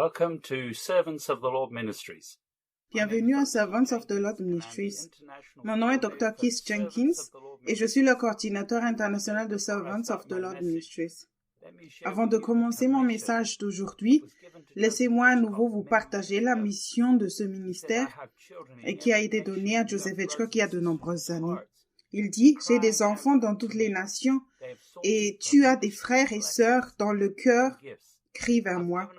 Welcome to Servants of the Lord Ministries. Bienvenue à Servants of the Lord Ministries. Mon nom est Dr. Keith Jenkins et je suis le coordinateur international de Servants of the Lord Ministries. Avant de commencer mon message d'aujourd'hui, laissez-moi à nouveau vous partager la mission de ce ministère et qui a été donnée à Joseph Hitchcock il y a de nombreuses années. Il dit, « J'ai des enfants dans toutes les nations et tu as des frères et sœurs dans le cœur, crie vers moi.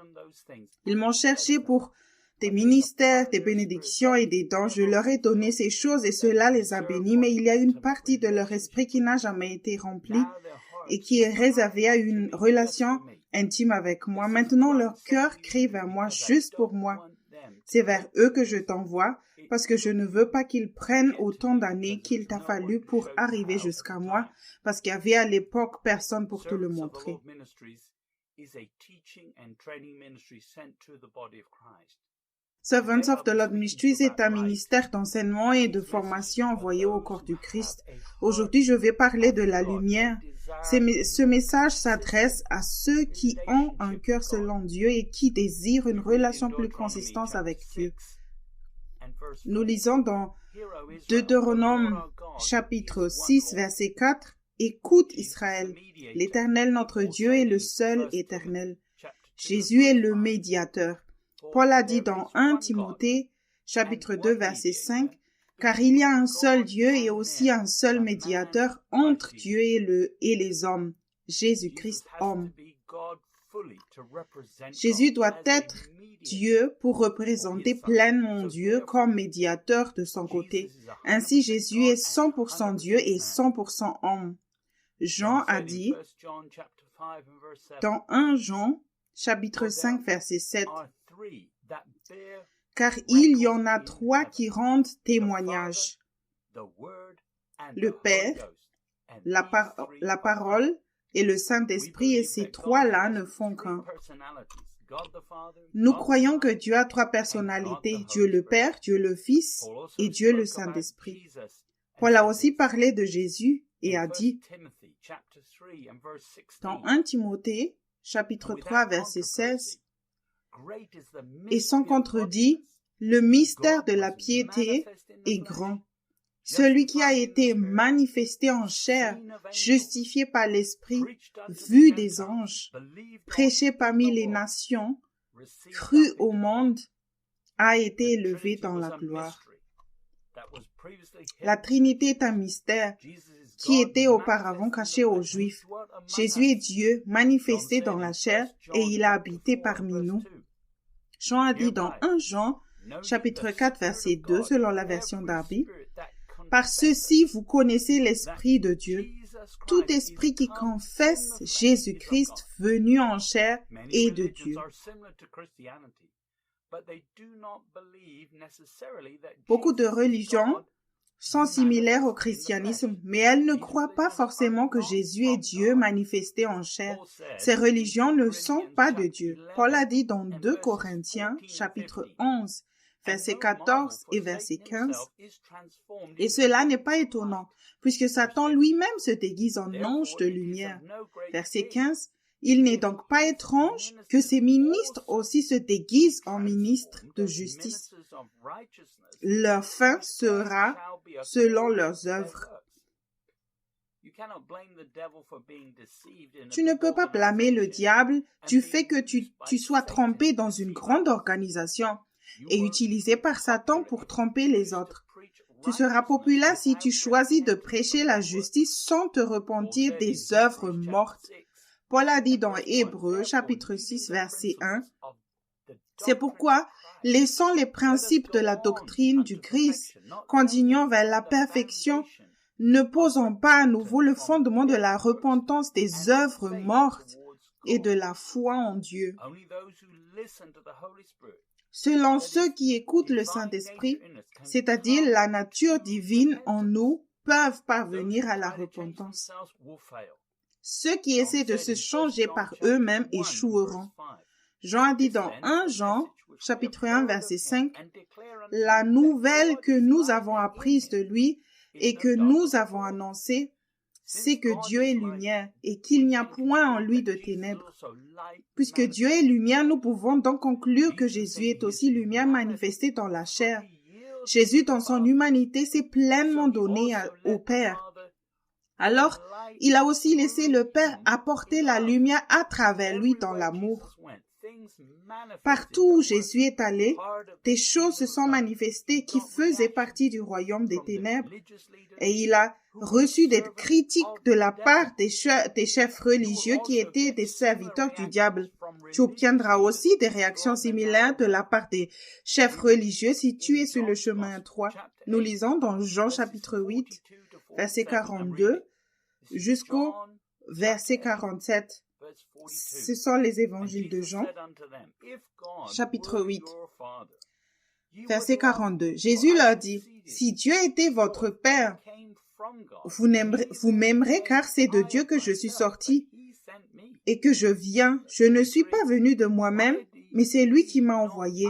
Ils m'ont cherché pour des ministères, des bénédictions et des dons. Je leur ai donné ces choses et cela les a bénis, mais il y a une partie de leur esprit qui n'a jamais été remplie et qui est réservée à une relation intime avec moi. Maintenant, leur cœur crie vers moi juste pour moi. C'est vers eux que je t'envoie parce que je ne veux pas qu'ils prennent autant d'années qu'il t'a fallu pour arriver jusqu'à moi parce qu'il y avait à l'époque personne pour te le montrer. » Servants of the Lord Ministries est un ministère d'enseignement et de formation envoyé au corps du Christ. Aujourd'hui, je vais parler de la lumière. Ce message s'adresse à ceux qui ont un cœur selon Dieu et qui désirent une relation plus consistante avec Dieu. Nous lisons dans Deutéronome chapitre 6, verset 4. « Écoute Israël, l'Éternel notre Dieu est le seul éternel. Jésus est le médiateur. » Paul a dit dans 1 Timothée, chapitre 2, verset 5, « Car il y a un seul Dieu et aussi un seul médiateur entre Dieu et les hommes, Jésus-Christ homme. » Jésus doit être Dieu pour représenter pleinement Dieu comme médiateur de son côté. Ainsi, Jésus est 100% Dieu et 100% homme. Jean a dit dans 1 Jean, chapitre 5, verset 7, « Car il y en a 3 qui rendent témoignage, le Père, la parole et le Saint-Esprit, et ces 3-là ne font qu'un. » Nous croyons que Dieu a 3 personnalités, Dieu le Père, Dieu le Fils et Dieu le Saint-Esprit. Paul a aussi parlé de Jésus et a dit dans 1 Timothée, chapitre 3, verset 16, « Et sans contredit, le mystère de la piété est grand. Celui qui a été manifesté en chair, justifié par l'Esprit, vu des anges, prêché parmi les nations, cru au monde, a été élevé dans la gloire. » La Trinité est un mystère qui était auparavant caché aux Juifs. Jésus est Dieu manifesté dans la chair et il a habité parmi nous. Jean a dit dans 1 Jean, chapitre 4, verset 2, selon la version Darby, « Par ceci, vous connaissez l'Esprit de Dieu. Tout esprit qui confesse Jésus-Christ venu en chair est de Dieu. » Beaucoup de religions sont similaires au christianisme, mais elles ne croient pas forcément que Jésus est Dieu manifesté en chair. Ces religions ne sont pas de Dieu. Paul a dit dans 2 Corinthiens, chapitre 11, verset 14 et verset 15, « Et cela n'est pas étonnant, puisque Satan lui-même se déguise en ange de lumière. » Verset 15, « Il n'est donc pas étrange que ces ministres aussi se déguisent en ministres de justice. Leur fin sera selon leurs œuvres. » Tu ne peux pas blâmer le diable du fait que tu sois trompé dans une grande organisation et utilisé par Satan pour tromper les autres. Tu seras populaire si tu choisis de prêcher la justice sans te repentir des œuvres mortes. Paul a dit dans Hébreux, chapitre 6, verset 1, « C'est pourquoi, laissant les principes de la doctrine du Christ, continuons vers la perfection, ne posons pas à nouveau le fondement de la repentance des œuvres mortes et de la foi en Dieu. Selon ceux qui écoutent le Saint-Esprit, c'est-à-dire la nature divine en nous, peuvent parvenir à la repentance. Ceux qui essaient de se changer par eux-mêmes échoueront. » Jean a dit dans 1 Jean, chapitre 1, verset 5, « La nouvelle que nous avons apprise de lui et que nous avons annoncée, sait que Dieu est lumière et qu'il n'y a point en lui de ténèbres. Puisque Dieu est lumière, nous pouvons donc conclure que Jésus est aussi lumière manifestée dans la chair. Jésus, dans son humanité, s'est pleinement donné au Père. Alors, il a aussi laissé le Père apporter la lumière à travers lui dans l'amour. Partout où Jésus est allé, des choses se sont manifestées qui faisaient partie du royaume des ténèbres, et il a reçu des critiques de la part des chefs religieux qui étaient des serviteurs du diable. Tu obtiendras aussi des réactions similaires de la part des chefs religieux si tu es sur le chemin 3. Nous lisons dans Jean chapitre 8, verset 42 jusqu'au verset 47. Ce sont les évangiles de Jean, chapitre 8, verset 42. Jésus leur dit, « Si Dieu était votre Père, vous m'aimerez car c'est de Dieu que je suis sorti et que je viens. Je ne suis pas venu de moi-même, mais c'est lui qui m'a envoyé. »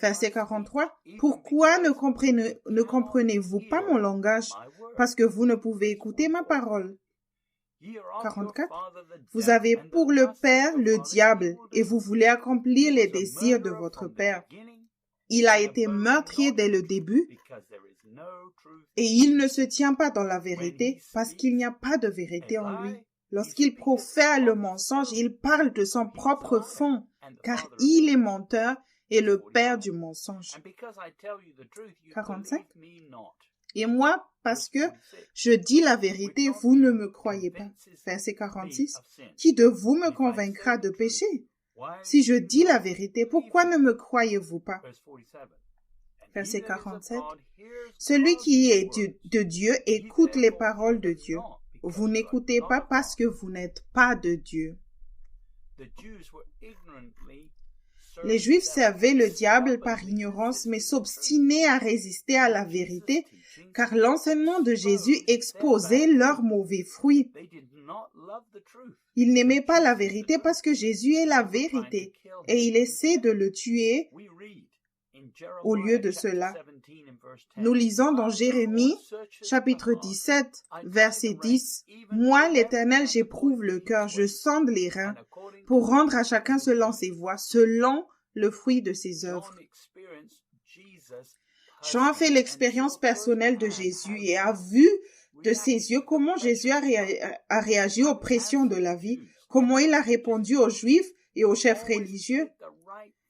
Verset 43. « Pourquoi ne comprenez-vous pas mon langage? Parce que vous ne pouvez écouter ma parole. » 44. Vous avez pour le Père le diable et vous voulez accomplir les désirs de votre Père. Il a été meurtrier dès le début et il ne se tient pas dans la vérité parce qu'il n'y a pas de vérité en lui. Lorsqu'il profère le mensonge, il parle de son propre fond car il est menteur et le père du mensonge. 45. Et moi, parce que je dis la vérité, vous ne me croyez pas. Verset 46. Qui de vous me convaincra de péché? Si je dis la vérité, pourquoi ne me croyez-vous pas? Verset 47. Celui qui est de Dieu écoute les paroles de Dieu. Vous n'écoutez pas parce que vous n'êtes pas de Dieu. Les Juifs servaient le diable par ignorance, mais s'obstinaient à résister à la vérité, car l'enseignement de Jésus exposait leurs mauvais fruits. Ils n'aimaient pas la vérité parce que Jésus est la vérité, et ils essaient de le tuer au lieu de cela. Nous lisons dans Jérémie, chapitre 17, verset 10, « Moi, l'Éternel, j'éprouve le cœur, je sonde les reins, pour rendre à chacun selon ses voies, selon le fruit de ses œuvres. » Jean a fait l'expérience personnelle de Jésus et a vu de ses yeux comment Jésus a réagi aux pressions de la vie, comment il a répondu aux Juifs et aux chefs religieux.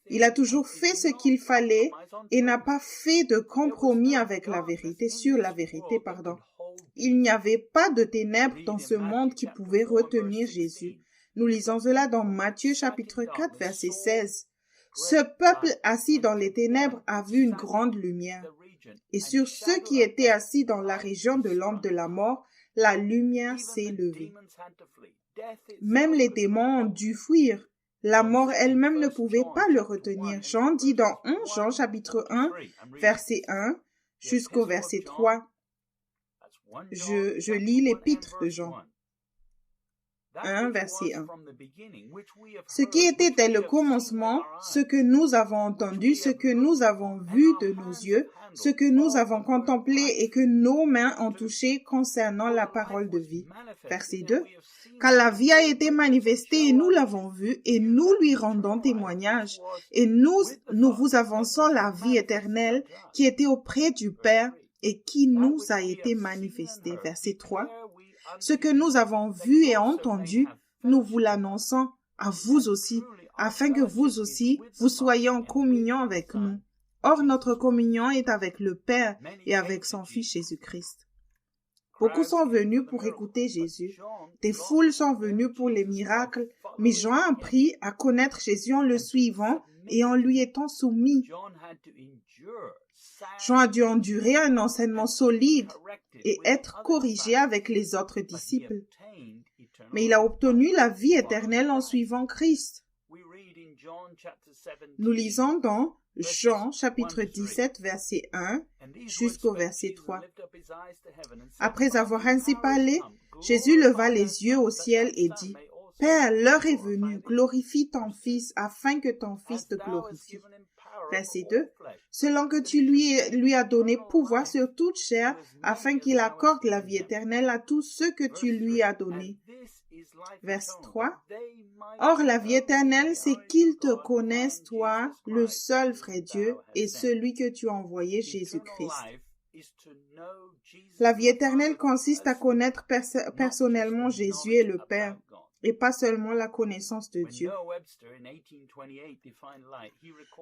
Il a toujours fait ce qu'il fallait et n'a pas fait de compromis avec la vérité, sur la vérité, pardon. Il n'y avait pas de ténèbres dans ce monde qui pouvait retenir Jésus. Nous lisons cela dans Matthieu chapitre 4, verset 16. Ce peuple assis dans les ténèbres a vu une grande lumière. Et sur ceux qui étaient assis dans la région de l'ombre de la mort, la lumière s'est levée. Même les démons ont dû fuir. La mort elle-même ne pouvait pas le retenir. Jean dit dans 1 Jean chapitre 1, verset 1 jusqu'au verset 3. Je lis l'épître de Jean. 1, verset 1. Ce qui était dès le commencement, ce que nous avons entendu, ce que nous avons vu de nos yeux, ce que nous avons contemplé et que nos mains ont touché concernant la parole de vie. Verset 2. Car la vie a été manifestée et nous l'avons vue et nous lui rendons témoignage. Et nous vous avançons la vie éternelle qui était auprès du Père et qui nous a été manifestée. Verset 3. Ce que nous avons vu et entendu, nous vous l'annonçons à vous aussi, afin que vous aussi, vous soyez en communion avec nous. Or, notre communion est avec le Père et avec son Fils Jésus-Christ. Beaucoup sont venus pour écouter Jésus. Des foules sont venues pour les miracles, mais Jean a appris à connaître Jésus en le suivant et en lui étant soumis. Jean a dû endurer un enseignement solide et être corrigé avec les autres disciples. Mais il a obtenu la vie éternelle en suivant Christ. Nous lisons dans Jean chapitre 17 verset 1 jusqu'au verset 3. Après avoir ainsi parlé, Jésus leva les yeux au ciel et dit, « Père, l'heure est venue, glorifie ton Fils afin que ton Fils te glorifie. Verset 2. Selon que tu lui as donné pouvoir sur toute chair, afin qu'il accorde la vie éternelle à tous ceux que tu lui as donnés. Verset 3. Or, la vie éternelle, c'est qu'ils te connaissent, toi, le seul vrai Dieu, et celui que tu as envoyé, Jésus-Christ. La vie éternelle consiste à connaître personnellement Jésus et le Père, et pas seulement la connaissance de Dieu.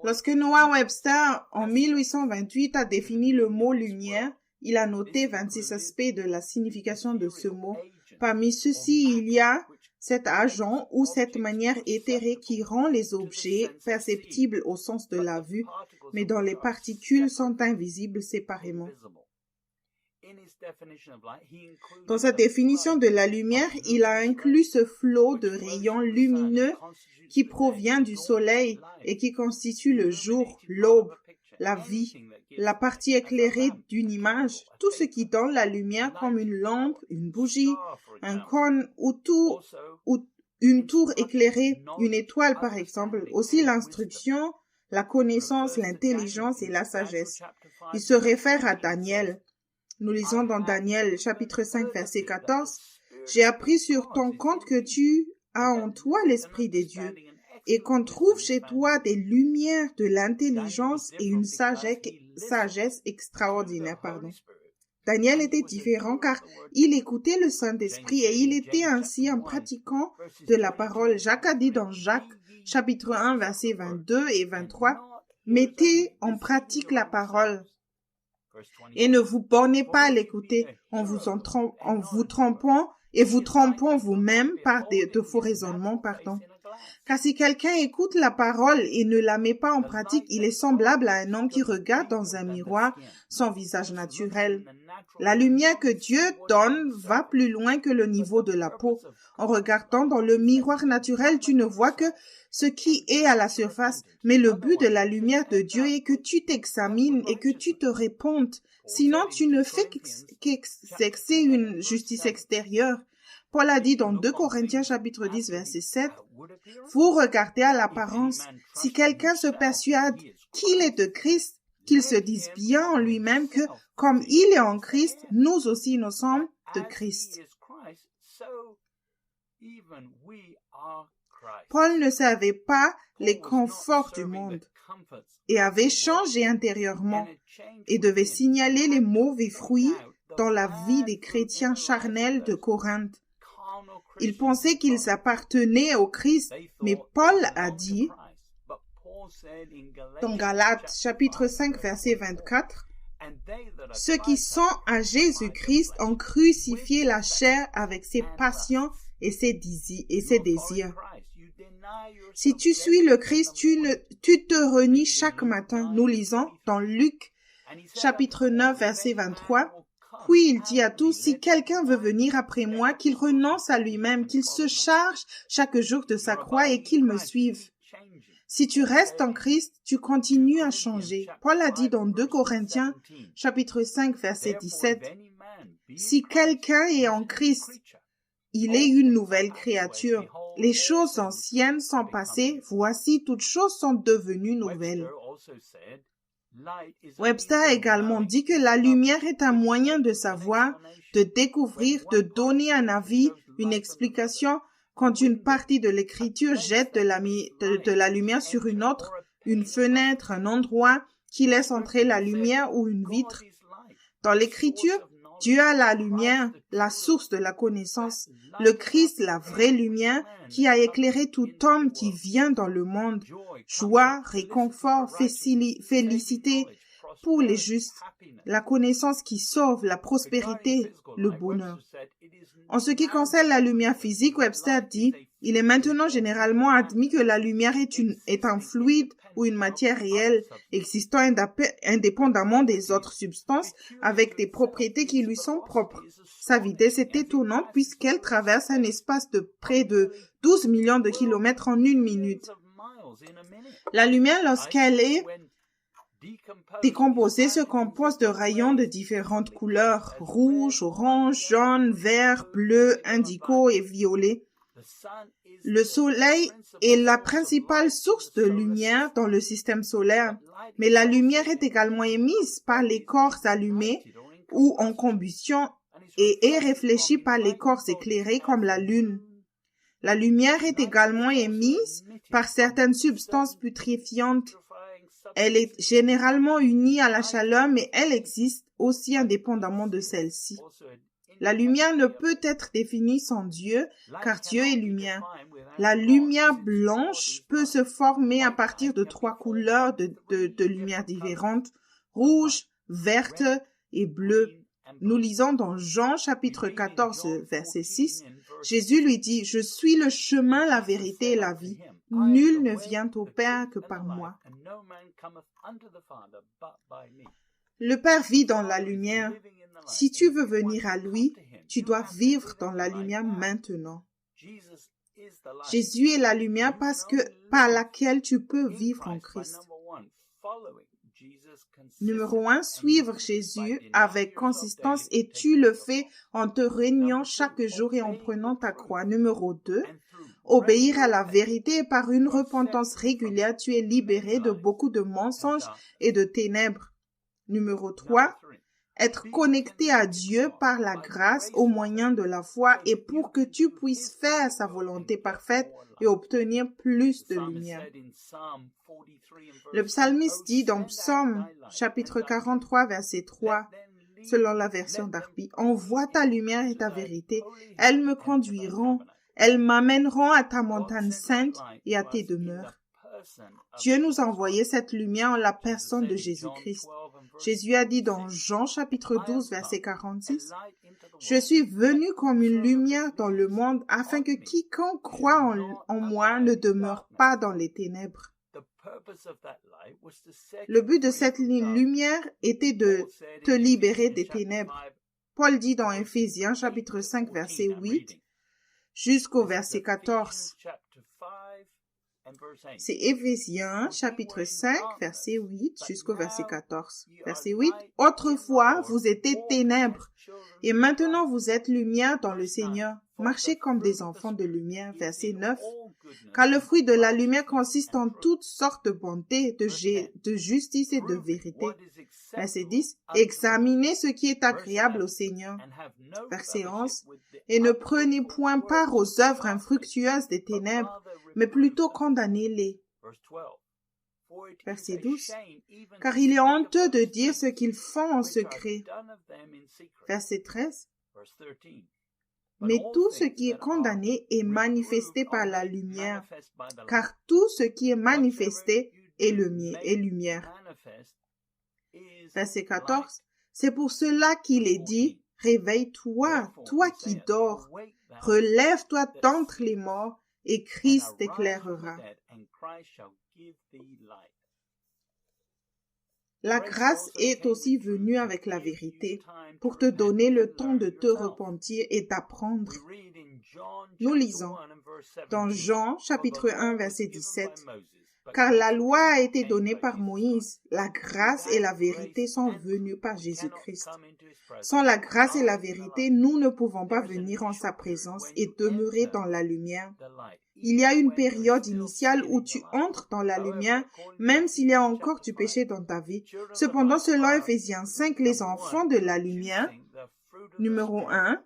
Lorsque Noah Webster, en 1828, a défini le mot « lumière », il a noté 26 aspects de la signification de ce mot. Parmi ceux-ci, il y a cet agent ou cette manière éthérée qui rend les objets perceptibles au sens de la vue, mais dont les particules sont invisibles séparément. Dans sa définition de la lumière, il a inclus ce flot de rayons lumineux qui provient du soleil et qui constitue le jour, l'aube, la vie, la partie éclairée d'une image, tout ce qui donne la lumière comme une lampe, une bougie, un cône ou une tour éclairée, une étoile par exemple. Aussi l'instruction, la connaissance, l'intelligence et la sagesse. Il se réfère à Daniel. Nous lisons dans Daniel, chapitre 5, verset 14. « J'ai appris sur ton compte que tu as en toi l'Esprit des dieux, et qu'on trouve chez toi des lumières de l'intelligence et une sagesse extraordinaire. » Daniel était différent car il écoutait le Saint-Esprit et il était ainsi un pratiquant de la parole. Jacques a dit dans Jacques, chapitre 1, versets 22 et 23, « Mettez en pratique la parole. Et ne vous bornez pas à l'écouter en vous trompant et vous trompant vous-même par de faux raisonnements, Car si quelqu'un écoute la parole et ne la met pas en pratique, il est semblable à un homme qui regarde dans un miroir son visage naturel. La lumière que Dieu donne va plus loin que le niveau de la peau. En regardant dans le miroir naturel, tu ne vois que ce qui est à la surface, mais le but de la lumière de Dieu est que tu t'examines et que tu te répondes. Sinon, tu ne fais qu'exercer une justice extérieure. Paul a dit dans 2 Corinthiens chapitre 10 verset 7, « Vous regardez à l'apparence. Si quelqu'un se persuade qu'il est de Christ, qu'il se dise bien en lui-même que, comme il est en Christ, nous aussi nous sommes de Christ. » Paul ne savait pas les conforts du monde et avait changé intérieurement et devait signaler les mauvais fruits dans la vie des chrétiens charnels de Corinthe. Ils pensaient qu'ils appartenaient au Christ, mais Paul a dit dans Galates chapitre 5 verset 24, « Ceux qui sont à Jésus-Christ ont crucifié la chair avec ses passions et ses désirs. » Si tu suis le Christ, tu te renies chaque matin. Nous lisons dans Luc, chapitre 9, verset 23. « Puis il dit à tous, si quelqu'un veut venir après moi, qu'il renonce à lui-même, qu'il se charge chaque jour de sa croix et qu'il me suive. » Si tu restes en Christ, tu continues à changer. Paul a dit dans 2 Corinthiens, chapitre 5, verset 17. « Si quelqu'un est en Christ, il est une nouvelle créature. Les choses anciennes sont passées, voici toutes choses sont devenues nouvelles. » Webster a également dit que la lumière est un moyen de savoir, de découvrir, de donner un avis, une explication, quand une partie de l'écriture jette de la lumière sur une autre, une fenêtre, un endroit qui laisse entrer la lumière ou une vitre. Dans l'écriture, Dieu a la lumière, la source de la connaissance, le Christ, la vraie lumière, qui a éclairé tout homme qui vient dans le monde. Joie, réconfort, félicité pour les justes, la connaissance qui sauve, la prospérité, le bonheur. En ce qui concerne la lumière physique, Webster dit, il est maintenant généralement admis que la lumière est un fluide ou une matière réelle existant indépendamment des autres substances avec des propriétés qui lui sont propres. Sa vitesse est étonnante puisqu'elle traverse un espace de près de 12 millions de kilomètres en 1 minute. La lumière, lorsqu'elle est décomposée, se compose de rayons de différentes couleurs, rouge, orange, jaune, vert, bleu, indigo et violet. Le soleil est la principale source de lumière dans le système solaire, mais la lumière est également émise par les corps allumés ou en combustion et est réfléchie par les corps éclairés comme la lune. La lumière est également émise par certaines substances putréfiantes. Elle est généralement unie à la chaleur, mais elle existe aussi indépendamment de celle-ci. La lumière ne peut être définie sans Dieu, car Dieu est lumière. La lumière blanche peut se former à partir de 3 couleurs de lumière différentes, rouge, verte et bleue. Nous lisons dans Jean chapitre 14, verset 6, Jésus lui dit, « Je suis le chemin, la vérité et la vie. Nul ne vient au Père que par moi. » Le Père vit dans la lumière. Si tu veux venir à lui, tu dois vivre dans la lumière maintenant. Jésus est la lumière par laquelle tu peux vivre en Christ. Numéro 1, suivre Jésus avec consistance et tu le fais en te régnant chaque jour et en prenant ta croix. Numéro 2, obéir à la vérité et par une repentance régulière, tu es libéré de beaucoup de mensonges et de ténèbres. Numéro 3, être connecté à Dieu par la grâce au moyen de la foi et pour que tu puisses faire sa volonté parfaite et obtenir plus de lumière. Le psalmiste dit dans Psaume chapitre 43 verset 3, selon la version d'Arpi, « Envoie ta lumière et ta vérité, elles me conduiront, elles m'amèneront à ta montagne sainte et à tes demeures. » Dieu nous a envoyé cette lumière en la personne de Jésus-Christ. Jésus a dit dans Jean chapitre 12 verset 46, « Je suis venu comme une lumière dans le monde afin que quiconque croit en moi ne demeure pas dans les ténèbres. » Le but de cette lumière était de te libérer des ténèbres. Paul dit dans Éphésiens chapitre 5 verset 8 jusqu'au verset 14. C'est Éphésiens chapitre 5 verset 8 jusqu'au verset 14. Verset 8. « Autrefois, vous étiez ténèbres, et maintenant vous êtes lumière dans le Seigneur. Marchez comme des enfants de lumière. » Verset 9. « Car le fruit de la lumière consiste en toutes sortes de bonté, de justice et de vérité. » Verset 10. « Examinez ce qui est agréable au Seigneur. » Verset 11. « Et ne prenez point part aux œuvres infructueuses des ténèbres, mais plutôt condamnez-les. » Verset 12. « Car il est honteux de dire ce qu'ils font en secret. » Verset 13. « Mais tout ce qui est condamné est manifesté par la lumière, car tout ce qui est manifesté est lumière. » Verset 14. « C'est pour cela qu'il est dit, réveille-toi, toi qui dors, relève-toi d'entre les morts, et Christ t'éclairera. » La grâce est aussi venue avec la vérité pour te donner le temps de te repentir et d'apprendre. Nous lisons dans Jean chapitre 1 verset 17. « Car la loi a été donnée par Moïse, la grâce et la vérité sont venues par Jésus-Christ. Sans la grâce et la vérité, nous ne pouvons pas venir en sa présence et demeurer dans la lumière. Il y a une période initiale où tu entres dans la lumière, même s'il y a encore du péché dans ta vie. Cependant, selon Éphésiens 5, les enfants de la lumière, numéro 1,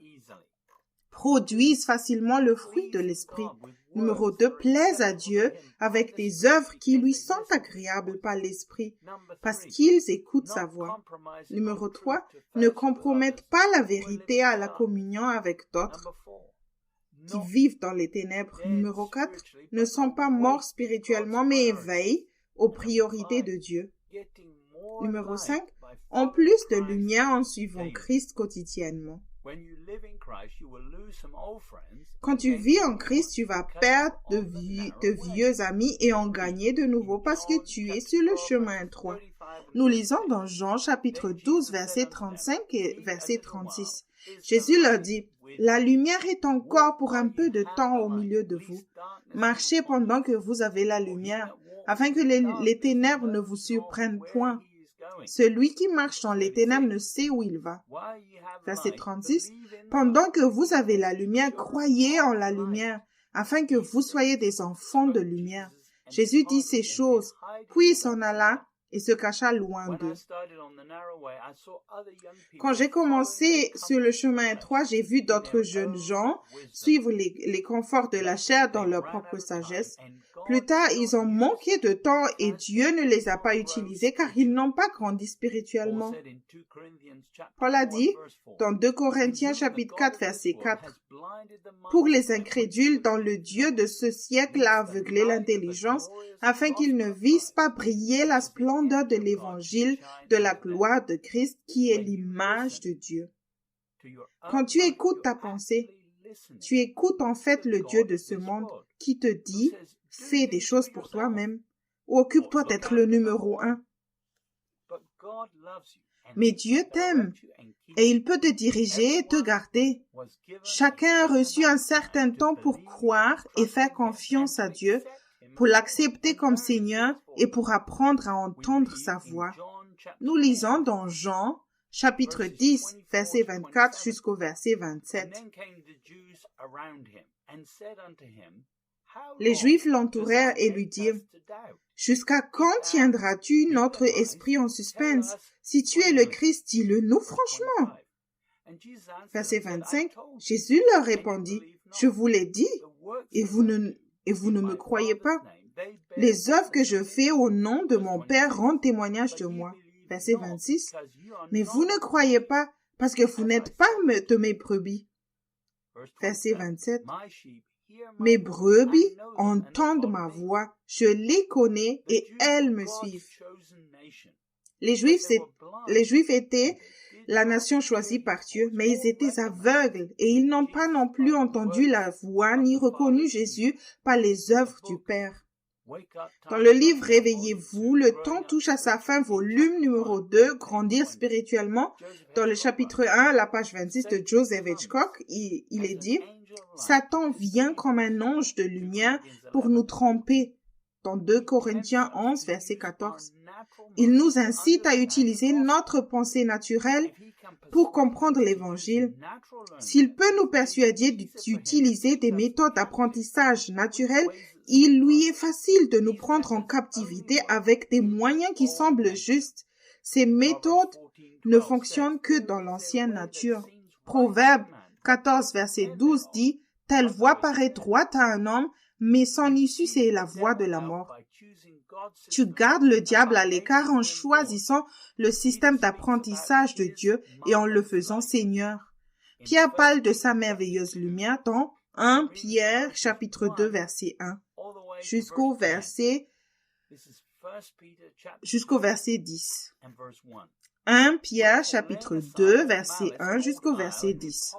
produisent facilement le fruit de l'esprit. Numéro 2, plaisent à Dieu avec des œuvres qui lui sont agréables par l'esprit, parce qu'ils écoutent sa voix. Numéro 3, ne compromettent pas la vérité à la communion avec d'autres qui vivent dans les ténèbres. Numéro 4, ne sont pas morts spirituellement, mais éveillent aux priorités de Dieu. Numéro 5, ont plus de lumière en suivant Christ quotidiennement. Quand tu vis en Christ, tu vas perdre de vieux amis et en gagner de nouveaux parce que tu es sur le chemin étroit. Nous lisons dans Jean chapitre 12, verset 35 et verset 36. Jésus leur dit, « La lumière est encore pour un peu de temps au milieu de vous. Marchez pendant que vous avez la lumière, afin que les ténèbres ne vous surprennent point. Celui qui marche dans les ténèbres ne sait où il va. » Verset 36. « Pendant que vous avez la lumière, croyez en la lumière, afin que vous soyez des enfants de lumière. Jésus dit ces choses, puis il s'en alla et se cacha loin d'eux. Quand j'ai commencé sur le chemin étroit, j'ai vu d'autres jeunes gens suivre les conforts de la chair dans leur propre sagesse. Plus tard, ils ont manqué de temps et Dieu ne les a pas utilisés car ils n'ont pas grandi spirituellement. Paul a dit dans 2 Corinthiens chapitre 4 verset 4, « Pour les incrédules, dont le Dieu de ce siècle a aveuglé l'intelligence, afin qu'ils ne vissent pas briller la splendeur de l'évangile de la gloire de Christ qui est l'image de Dieu. » Quand tu écoutes ta pensée, tu écoutes en fait le Dieu de ce monde qui te dit « Fais des choses pour toi-même » ou « Occupe-toi d'être le numéro 1. » Mais Dieu t'aime et il peut te diriger et te garder. Chacun a reçu un certain temps pour croire et faire confiance à Dieu, pour l'accepter comme Seigneur et pour apprendre à entendre sa voix. Nous lisons dans Jean, chapitre 10, verset 24 jusqu'au verset 27. Les Juifs l'entourèrent et lui dirent, « Jusqu'à quand tiendras-tu notre esprit en suspense? Si tu es le Christ, dis-le-nous franchement. » Verset 25, Jésus leur répondit, « Je vous l'ai dit, et vous ne me croyez pas. Les œuvres que je fais au nom de mon Père rendent témoignage de moi. » Verset 26, « Mais vous ne croyez pas parce que vous n'êtes pas de mes brebis. » Verset 27, « Mes brebis entendent ma voix, je les connais et elles me suivent. » Les Juifs étaient la nation choisie par Dieu, mais ils étaient aveugles et ils n'ont pas non plus entendu la voix ni reconnu Jésus par les œuvres du Père. Dans le livre Réveillez-vous, le temps touche à sa fin, volume numéro 2, Grandir spirituellement. Dans le chapitre 1, la page 26 de Joseph Hitchcock, il est dit, « Satan vient comme un ange de lumière pour nous tromper. » Dans 2 Corinthiens 11, verset 14. Il nous incite à utiliser notre pensée naturelle pour comprendre l'Évangile. S'il peut nous persuader d'utiliser des méthodes d'apprentissage naturelles, il lui est facile de nous prendre en captivité avec des moyens qui semblent justes. Ces méthodes ne fonctionnent que dans l'ancienne nature. Proverbe 14, verset 12 dit, « Telle voie paraît droite à un homme, mais son issue c'est la voie de la mort. » Tu gardes le diable à l'écart en choisissant le système d'apprentissage de Dieu et en le faisant Seigneur. Pierre parle de sa merveilleuse lumière dans 1 Pierre chapitre 2 verset 1 jusqu'au verset 10. 1 Pierre chapitre 2 verset 1 jusqu'au verset 10.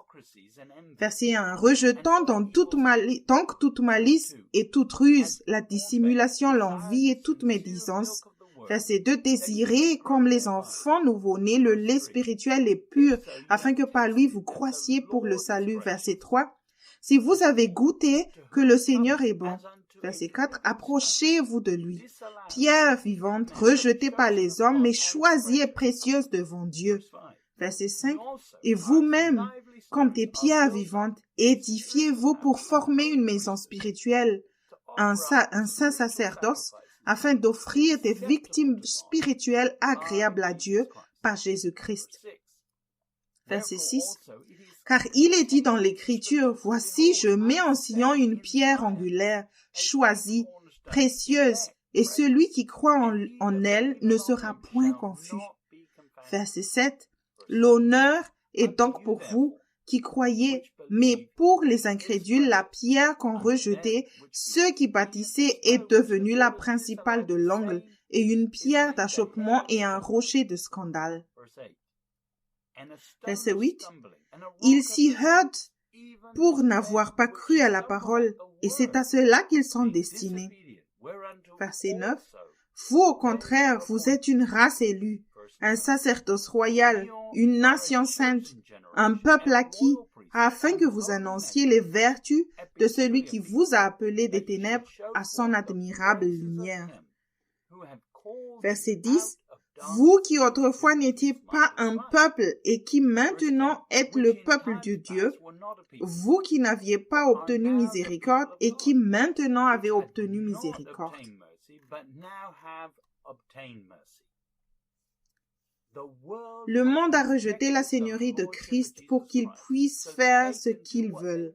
Verset 1. Rejetant donc toute malice et toute ruse, la dissimulation, l'envie et toute médisance. Verset 2. Désirez comme les enfants nouveau-nés le lait spirituel et pur, afin que par lui vous croissiez pour le salut. Verset 3. Si vous avez goûté que le Seigneur est bon. Verset 4. Approchez-vous de lui. Pierre vivante, rejetée par les hommes, mais choisie et précieuse devant Dieu. Verset 5. Et vous-même, comme des pierres vivantes, édifiez-vous pour former une maison spirituelle, un saint sacerdoce, afin d'offrir des victimes spirituelles agréables à Dieu par Jésus-Christ. Verset 6. Car il est dit dans l'Écriture, « Voici, je mets en Sion une pierre angulaire, choisie, précieuse, et celui qui croit en elle ne sera point confus. » Verset 7. L'honneur est donc pour vous qui croyez, mais pour les incrédules, la pierre qu'ont rejetée ceux qui bâtissaient est devenue la principale de l'angle, et une pierre d'achoppement et un rocher de scandale. Verset 8. Ils s'y heurtent pour n'avoir pas cru à la parole, et c'est à cela qu'ils sont destinés. Verset 9. Vous, au contraire, vous êtes une race élue, un sacerdoce royal, une nation sainte, un peuple acquis, afin que vous annonciez les vertus de celui qui vous a appelé des ténèbres à son admirable lumière. Verset 10. Vous qui autrefois n'étiez pas un peuple et qui maintenant êtes le peuple de Dieu, vous qui n'aviez pas obtenu miséricorde et qui maintenant avez obtenu miséricorde. Le monde a rejeté la seigneurie de Christ pour qu'ils puissent faire ce qu'ils veulent.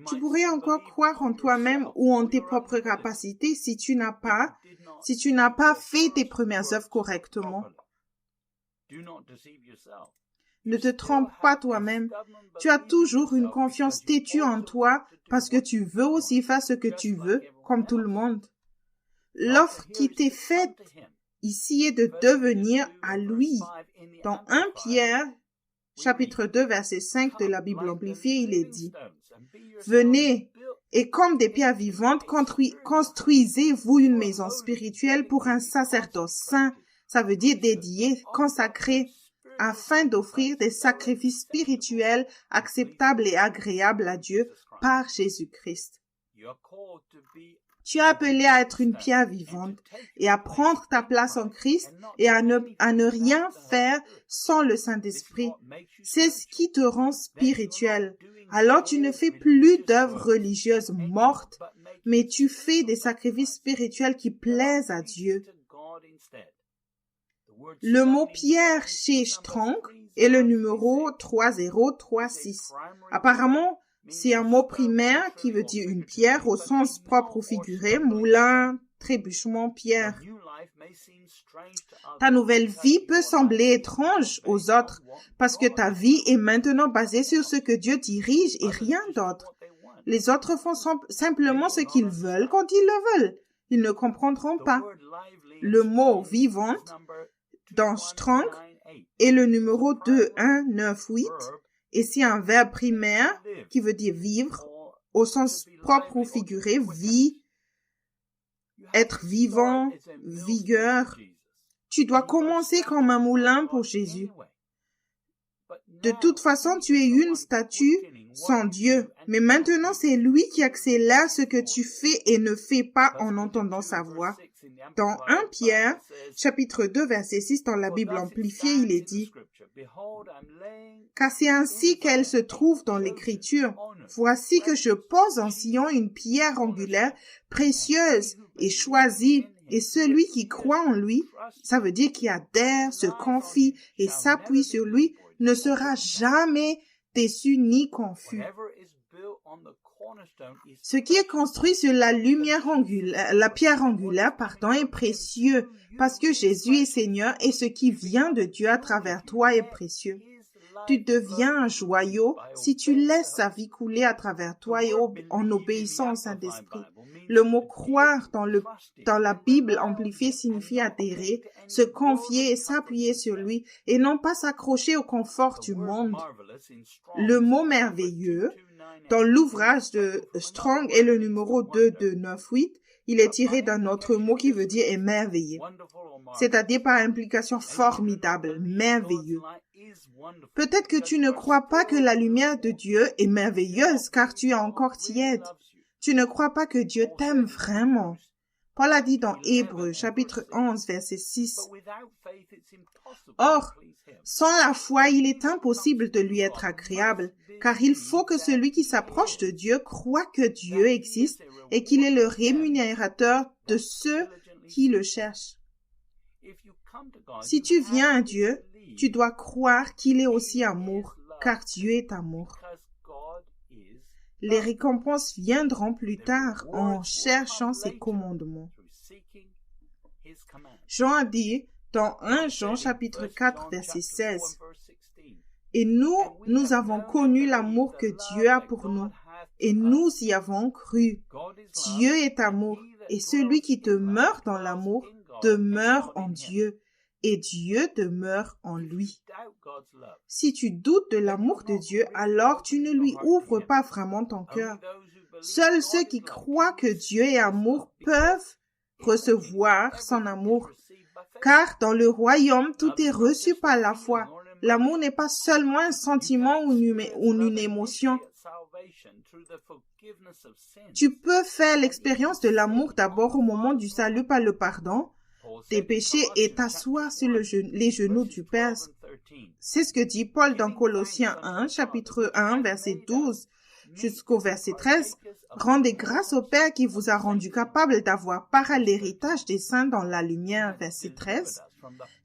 Tu pourrais encore croire en toi-même ou en tes propres capacités si tu n'as pas fait tes premières œuvres correctement. Ne te trompe pas toi-même. Tu as toujours une confiance têtue en toi parce que tu veux aussi faire ce que tu veux, comme tout le monde. L'offre qui t'est faite ici est de devenir à lui. Dans 1 Pierre, chapitre 2, verset 5 de la Bible amplifiée, il est dit: Venez, et comme des pierres vivantes, construisez-vous une maison spirituelle pour un sacerdoce saint, ça veut dire dédié, consacré, afin d'offrir des sacrifices spirituels acceptables et agréables à Dieu par Jésus-Christ. Tu es appelé à être une pierre vivante et à prendre ta place en Christ et à ne rien faire sans le Saint-Esprit. C'est ce qui te rend spirituel. Alors tu ne fais plus d'œuvres religieuses mortes, mais tu fais des sacrifices spirituels qui plaisent à Dieu. Le mot pierre chez Strong est le numéro 3036. Apparemment, c'est un mot primaire qui veut dire une pierre au sens propre ou figuré, moulin, trébuchement, pierre. Ta nouvelle vie peut sembler étrange aux autres parce que ta vie est maintenant basée sur ce que Dieu dirige et rien d'autre. Les autres font simplement ce qu'ils veulent quand ils le veulent. Ils ne comprendront pas. Le mot vivante dans Strong est le numéro 2198 et c'est un verbe primaire qui veut dire vivre au sens propre ou figuré, vie, être vivant, vigueur. Tu dois commencer comme un moulin pour Jésus. De toute façon, tu es une statue sans Dieu, mais maintenant c'est lui qui accélère ce que tu fais et ne fais pas en entendant sa voix. Dans 1 Pierre, chapitre 2, verset 6, dans la Bible amplifiée, il est dit: Car c'est ainsi qu'elle se trouve dans l'Écriture. Voici que je pose en Sion une pierre angulaire, précieuse et choisie, et celui qui croit en lui, ça veut dire qui adhère, se confie et s'appuie sur lui, ne sera jamais déçu ni confus. Ce qui est construit sur la pierre angulaire, est précieux, parce que Jésus est Seigneur et ce qui vient de Dieu à travers toi est précieux. Tu deviens un joyau si tu laisses sa vie couler à travers toi et en obéissant au Saint-Esprit. Le mot croire dans la Bible amplifiée signifie adhérer, se confier et s'appuyer sur lui et non pas s'accrocher au confort du monde. Le mot merveilleux dans l'ouvrage de Strong est le numéro 2298. Il est tiré d'un autre mot qui veut dire émerveillé, c'est-à-dire par implication formidable, merveilleux. Peut-être que tu ne crois pas que la lumière de Dieu est merveilleuse car tu es encore tiède. Tu ne crois pas que Dieu t'aime vraiment. Paul a dit dans Hébreux, chapitre 11, verset 6. Or, sans la foi, il est impossible de lui être agréable, car il faut que celui qui s'approche de Dieu croit que Dieu existe et qu'il est le rémunérateur de ceux qui le cherchent. Si tu viens à Dieu, tu dois croire qu'il est aussi amour, car Dieu est amour. Les récompenses viendront plus tard en cherchant ses commandements. Jean a dit dans 1 Jean chapitre 4 verset 16, « Et nous avons connu l'amour que Dieu a pour nous, et nous y avons cru. Dieu est amour, et celui qui demeure dans l'amour demeure en Dieu, et Dieu demeure en lui. » Si tu doutes de l'amour de Dieu, alors tu ne lui ouvres pas vraiment ton cœur. Seuls ceux qui croient que Dieu est amour peuvent recevoir son amour. Car dans le royaume, tout est reçu par la foi. L'amour n'est pas seulement un sentiment ou une émotion. Tu peux faire l'expérience de l'amour d'abord au moment du salut par le pardon, tes péchés et t'asseoir sur les genoux du Père. C'est ce que dit Paul dans Colossiens 1, chapitre 1, verset 12 jusqu'au verset 13. Rendez grâce au Père qui vous a rendu capable d'avoir part à l'héritage des saints dans la lumière, verset 13,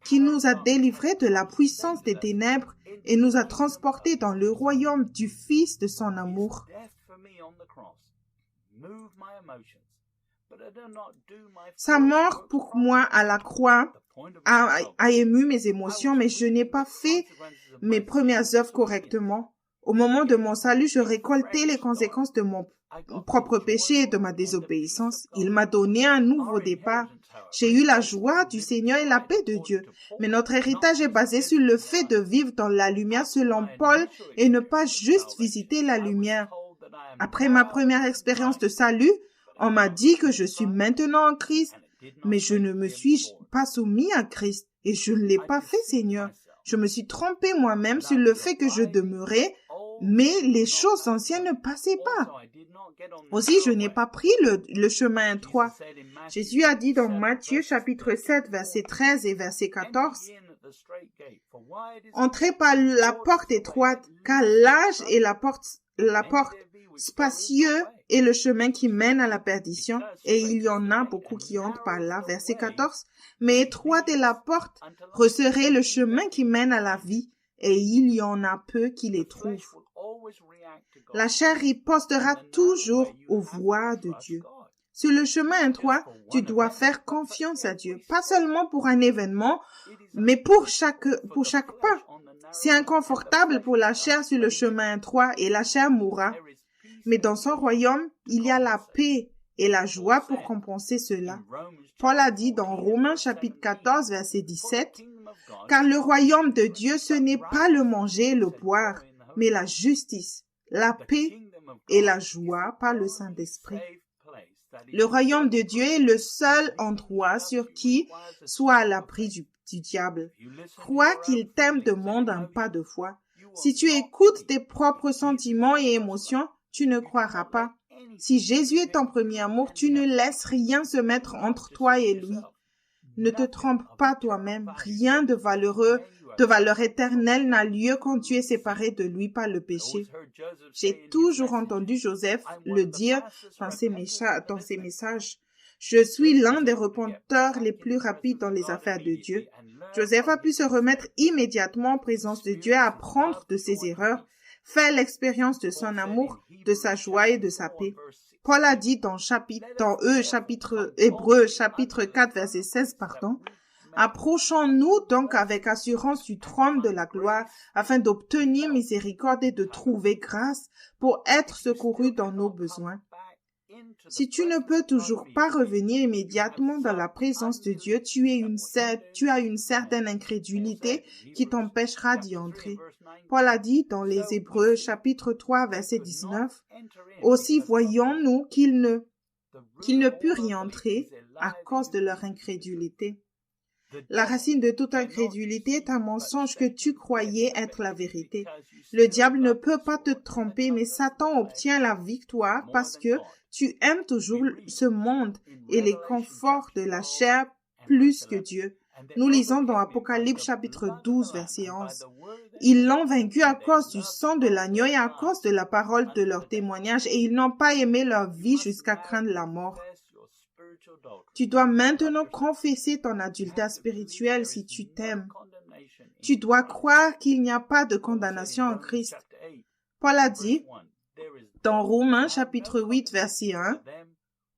qui nous a délivrés de la puissance des ténèbres et nous a transportés dans le royaume du Fils de son amour. Sa mort pour moi à la croix a ému mes émotions, mais je n'ai pas fait mes premières œuvres correctement. Au moment de mon salut, je récoltais les conséquences de mon propre péché et de ma désobéissance. Il m'a donné un nouveau départ. J'ai eu la joie du Seigneur et la paix de Dieu. Mais notre héritage est basé sur le fait de vivre dans la lumière selon Paul et ne pas juste visiter la lumière. Après ma première expérience de salut, on m'a dit que je suis maintenant en Christ, mais je ne me suis pas soumis à Christ et je ne l'ai pas fait, Seigneur. Je me suis trompé moi-même sur le fait que je demeurais, mais les choses anciennes ne passaient pas. Aussi, je n'ai pas pris le chemin étroit. Jésus a dit dans Matthieu chapitre 7, verset 13 et verset 14, « Entrez par la porte étroite, car large est la porte spacieux est le chemin qui mène à la perdition, et il y en a beaucoup qui entrent par là. » Verset 14, « Mais étroite est la porte, resserrez le chemin qui mène à la vie, et il y en a peu qui les trouvent. » La chair ripostera toujours aux voix de Dieu. Sur le chemin étroit, tu dois faire confiance à Dieu, pas seulement pour un événement, mais pour chaque pas. C'est inconfortable pour la chair sur le chemin étroit et la chair mourra. Mais dans son royaume, il y a la paix et la joie pour compenser cela. Paul a dit dans Romains chapitre 14, verset 17, « Car le royaume de Dieu, ce n'est pas le manger et le boire, mais la justice, la paix et la joie par le Saint-Esprit. » Le royaume de Dieu est le seul endroit sur qui soit à l'abri du diable. Crois qu'il t'aime demande un pas de foi. Si tu écoutes tes propres sentiments et émotions, tu ne croiras pas. Si Jésus est ton premier amour, tu ne laisses rien se mettre entre toi et lui. Ne te trompe pas toi-même. Rien de valeur éternelle n'a lieu quand tu es séparé de lui par le péché. J'ai toujours entendu Joseph le dire dans ses messages. Je suis l'un des repenteurs les plus rapides dans les affaires de Dieu. Joseph a pu se remettre immédiatement en présence de Dieu, apprendre de ses erreurs, faire l'expérience de son amour, de sa joie et de sa paix. Paul a dit dans Hébreux chapitre 4 verset 16, Approchons-nous donc avec assurance du trône de la gloire, afin d'obtenir miséricorde et de trouver grâce pour être secouru dans nos besoins. Si tu ne peux toujours pas revenir immédiatement dans la présence de Dieu, tu as une certaine incrédulité qui t'empêchera d'y entrer. Paul a dit dans les Hébreux chapitre 3 verset 19, « Aussi voyons-nous qu'ils ne purent y entrer à cause de leur incrédulité. » La racine de toute incrédulité est un mensonge que tu croyais être la vérité. Le diable ne peut pas te tromper, mais Satan obtient la victoire parce que tu aimes toujours ce monde et les conforts de la chair plus que Dieu. Nous lisons dans Apocalypse chapitre 12, verset 11. Ils l'ont vaincu à cause du sang de l'agneau et à cause de la parole de leur témoignage, et ils n'ont pas aimé leur vie jusqu'à craindre la mort. Tu dois maintenant confesser ton adultère spirituel si tu t'aimes. Tu dois croire qu'il n'y a pas de condamnation en Christ. Paul a dit dans Romains chapitre 8 verset 1,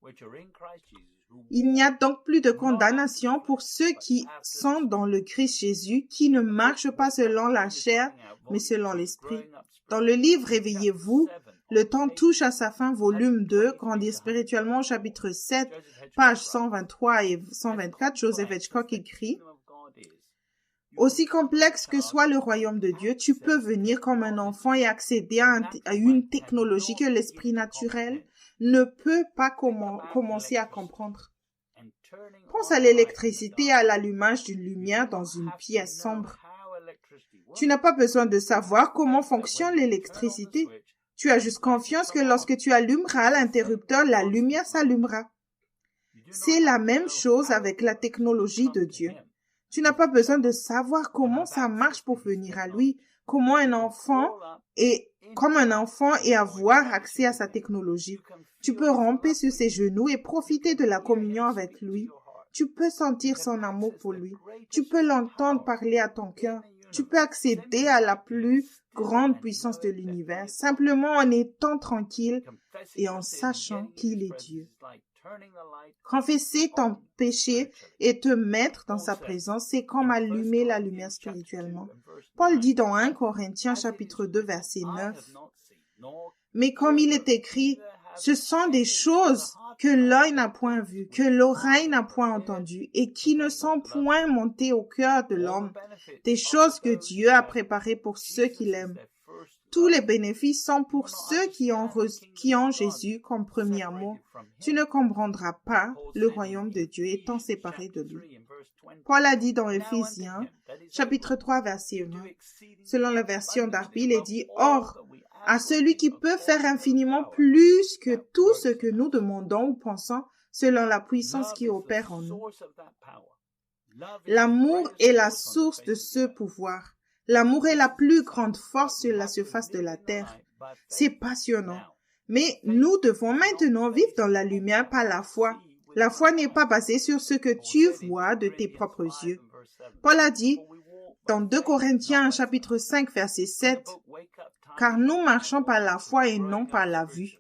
« Il n'y a donc plus de condamnation pour ceux qui sont dans le Christ Jésus, qui ne marchent pas selon la chair, mais selon l'esprit. » Dans le livre « Réveillez-vous », le temps touche à sa fin, volume 2, Grandir spirituellement, chapitre 7, pages 123 et 124, Joseph Hitchcock écrit, « Aussi complexe que soit le royaume de Dieu, tu peux venir comme un enfant et accéder à une technologie que l'esprit naturel ne peut pas commencer à comprendre. Pense à l'électricité et à l'allumage d'une lumière dans une pièce sombre. Tu n'as pas besoin de savoir comment fonctionne l'électricité. Tu as juste confiance que lorsque tu allumeras l'interrupteur, la lumière s'allumera. C'est la même chose avec la technologie de Dieu. Tu n'as pas besoin de savoir comment ça marche pour venir à lui, comme un enfant et avoir accès à sa technologie. Tu peux ramper sur ses genoux et profiter de la communion avec lui. Tu peux sentir son amour pour lui. Tu peux l'entendre parler à ton cœur. Tu peux accéder à la plus grande puissance de l'univers, simplement en étant tranquille et en sachant qu'il est Dieu. Confesser ton péché et te mettre dans sa présence, c'est comme allumer la lumière spirituellement. Paul dit dans 1 Corinthiens chapitre 2 verset 9, « Mais comme il est écrit, ce sont des choses que l'œil n'a point vues, que l'oreille n'a point entendues et qui ne sont point montées au cœur de l'homme, des choses que Dieu a préparées pour ceux qui l'aiment. Tous les bénéfices sont pour ceux qui ont Jésus comme premier amour. Tu ne comprendras pas le royaume de Dieu étant séparé de lui. » Paul a dit dans Éphésiens, chapitre 3, verset 20, selon la version Darby, il est dit, « Or, à celui qui peut faire infiniment plus que tout ce que nous demandons ou pensons, selon la puissance qui opère en nous. » L'amour est la source de ce pouvoir. L'amour est la plus grande force sur la surface de la terre. C'est passionnant. Mais nous devons maintenant vivre dans la lumière par la foi. La foi n'est pas basée sur ce que tu vois de tes propres yeux. Paul a dit dans 2 Corinthiens chapitre 5 verset 7, « Car nous marchons par la foi et non par la vue. »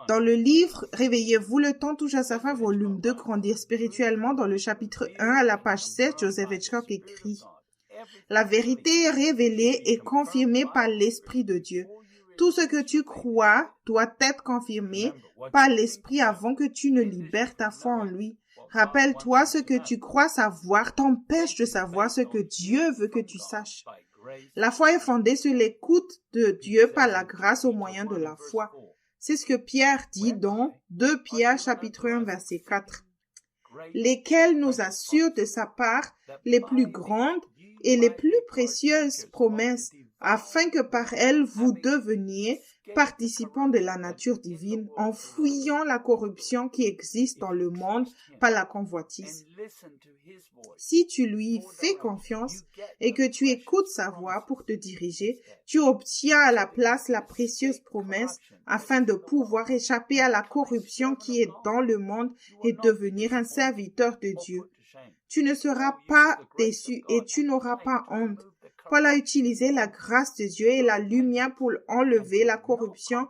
Dans le livre « Réveillez-vous, le temps touche à sa fin », volume 2, Grandir spirituellement, dans le chapitre 1 à la page 7, Joseph Hitchcock écrit, « La vérité est révélée et confirmée par l'Esprit de Dieu. Tout ce que tu crois doit être confirmé par l'Esprit avant que tu ne libères ta foi en lui. Rappelle-toi, ce que tu crois savoir t'empêche de savoir ce que Dieu veut que tu saches. La foi est fondée sur l'écoute de Dieu par la grâce au moyen de la foi. » C'est ce que Pierre dit dans 2 Pierre chapitre 1 verset 4. « Lesquels nous assurent de sa part les plus grandes et les plus précieuses promesses, afin que par elles vous deveniez participants de la nature divine, en fuyant la corruption qui existe dans le monde par la convoitise. » Si tu lui fais confiance et que tu écoutes sa voix pour te diriger, tu obtiens à la place la précieuse promesse afin de pouvoir échapper à la corruption qui est dans le monde et devenir un serviteur de Dieu. Tu ne seras pas déçu et tu n'auras pas honte. Paul a utilisé la grâce de Dieu et la lumière pour enlever la corruption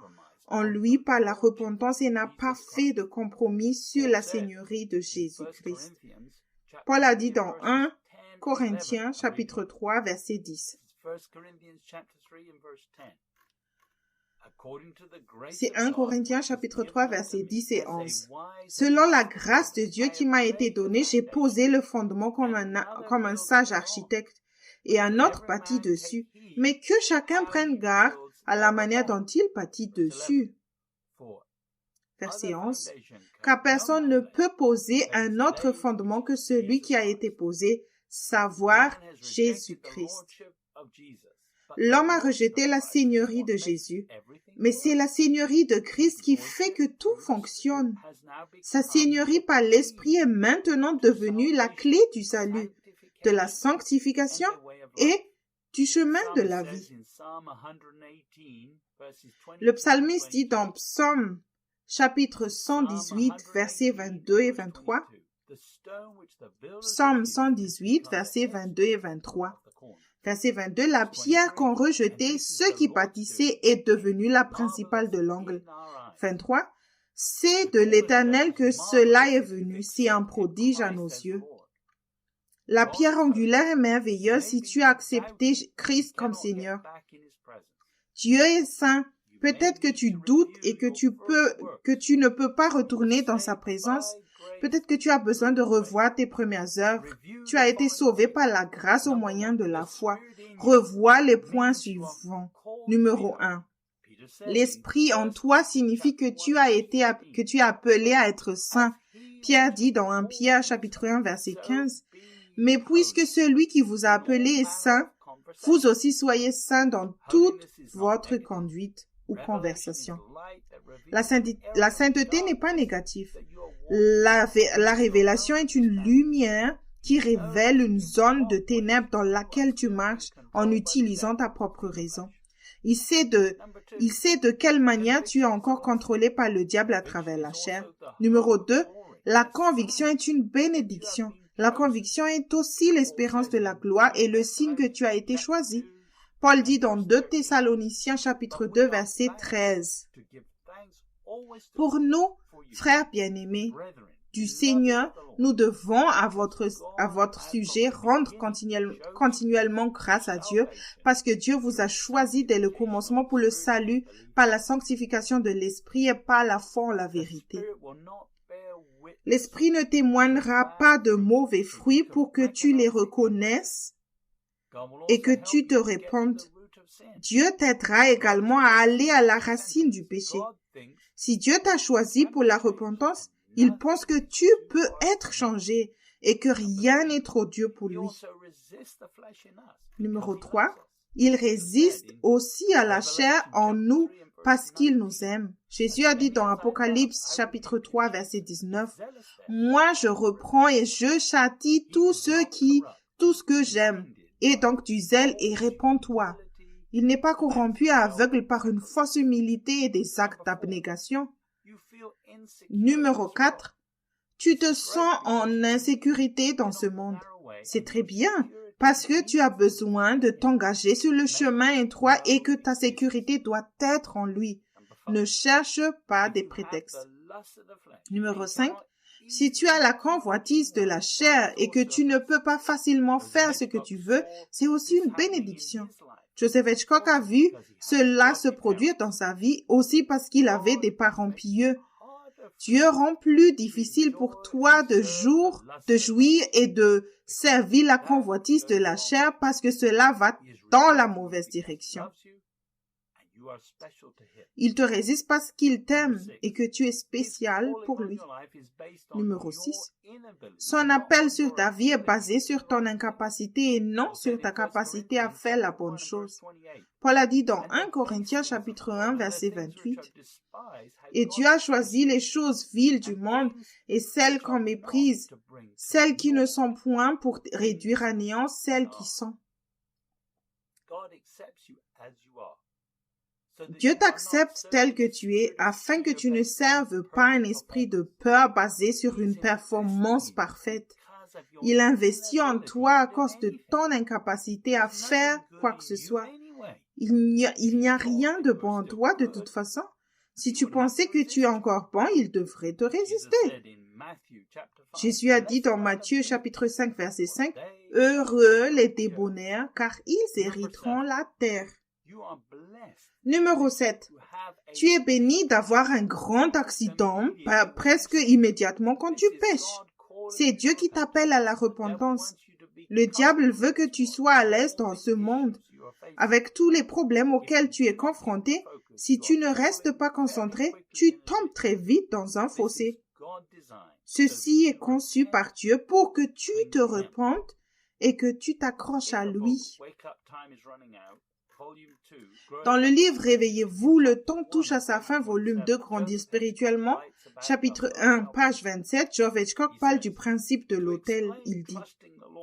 en lui par la repentance et n'a pas fait de compromis sur la seigneurie de Jésus-Christ. Paul a dit dans 1 Corinthiens chapitre 3 verset 10. C'est 1 Corinthiens chapitre 3 versets 10 et 11. « Selon la grâce de Dieu qui m'a été donnée, j'ai posé le fondement comme un sage architecte et un autre bâtit dessus. Mais que chacun prenne garde à la manière dont il bâtit dessus. » Verset 11. « Car personne ne peut poser un autre fondement que celui qui a été posé, savoir Jésus-Christ. » L'homme a rejeté la seigneurie de Jésus, mais c'est la seigneurie de Christ qui fait que tout fonctionne. Sa seigneurie par l'Esprit est maintenant devenue la clé du salut, de la sanctification et du chemin de la vie. Le psalmiste dit dans Psaume chapitre 118, versets 22 et 23, Psaume 118, versets 22 et 23. Verset 22, « La pierre qu'ont rejetée ceux qui bâtissaient est devenue la principale de l'angle. » 23, « C'est de l'Éternel que cela est venu, c'est un prodige à nos yeux. » La pierre angulaire est merveilleuse si tu as accepté Christ comme Seigneur. Dieu est saint. Peut-être que tu doutes et que tu ne peux pas retourner dans sa présence. Peut-être que tu as besoin de revoir tes premières œuvres. Tu as été sauvé par la grâce au moyen de la foi. Revois les points suivants. Numéro 1. L'esprit en toi signifie que tu es appelé à être saint. Pierre dit dans 1 Pierre chapitre 1 verset 15, « Mais puisque celui qui vous a appelé est saint, vous aussi soyez saints dans toute votre conduite. » ou conversation. La sainteté n'est pas négative. La révélation est une lumière qui révèle une zone de ténèbres dans laquelle tu marches en utilisant ta propre raison. Il sait de quelle manière tu es encore contrôlé par le diable à travers la chair. Numéro 2, la conviction est une bénédiction. La conviction est aussi l'espérance de la gloire et le signe que tu as été choisi. Paul dit dans 2 Thessaloniciens chapitre 2 verset 13. Pour nous, frères bien-aimés du Seigneur, nous devons à votre sujet rendre continuellement grâce à Dieu parce que Dieu vous a choisi dès le commencement pour le salut par la sanctification de l'Esprit et par la foi en la vérité. L'Esprit ne témoignera pas de mauvais fruits pour que tu les reconnaisses et que tu te répandes. Dieu t'aidera également à aller à la racine du péché. Si Dieu t'a choisi pour la repentance, il pense que tu peux être changé et que rien n'est trop dur pour lui. Numéro 3, il résiste aussi à la chair en nous parce qu'il nous aime. Jésus a dit dans Apocalypse chapitre 3 verset 19, « Moi je reprends et je châtie tout ce que j'aime. Et donc du zèle et répands-toi. » Il n'est pas corrompu et aveugle par une fausse humilité et des actes d'abnégation. Numéro 4. Tu te sens en insécurité dans ce monde. C'est très bien, parce que tu as besoin de t'engager sur le chemin étroit et que ta sécurité doit être en lui. Ne cherche pas des prétextes. Numéro 5. Si tu as la convoitise de la chair et que tu ne peux pas facilement faire ce que tu veux, c'est aussi une bénédiction. Joseph Hitchcock a vu cela se produire dans sa vie aussi parce qu'il avait des parents pieux. Dieu rend plus difficile pour toi de jouir et de servir la convoitise de la chair parce que cela va dans la mauvaise direction. Il te résiste parce qu'il t'aime et que tu es spécial pour lui. Numéro 6. Son appel sur ta vie est basé sur ton incapacité et non sur ta capacité à faire la bonne chose. Paul a dit dans 1 Corinthiens chapitre 1 verset 28, « Et Dieu a choisi les choses viles du monde et celles qu'on méprise, celles qui ne sont point pour réduire à néant celles qui sont. » Dieu t'accepte tel que tu es afin que tu ne serves pas un esprit de peur basé sur une performance parfaite. Il investit en toi à cause de ton incapacité à faire quoi que ce soit. Il n'y a rien de bon en toi de toute façon. Si tu pensais que tu es encore bon, il devrait te résister. Jésus a dit dans Matthieu chapitre 5 verset 5, « Heureux les débonnaires, car ils hériteront la terre. » Numéro 7. Tu es béni d'avoir un grand accident presque immédiatement quand tu pêches. C'est Dieu qui t'appelle à la repentance. Le diable veut que tu sois à l'aise dans ce monde. Avec tous les problèmes auxquels tu es confronté, si tu ne restes pas concentré, tu tombes très vite dans un fossé. Ceci est conçu par Dieu pour que tu te repentes et que tu t'accroches à lui. Dans le livre « Réveillez-vous, le temps touche à sa fin », volume 2, Grandir spirituellement, chapitre 1, page 27, George Hitchcock parle du principe de l'autel. Il dit,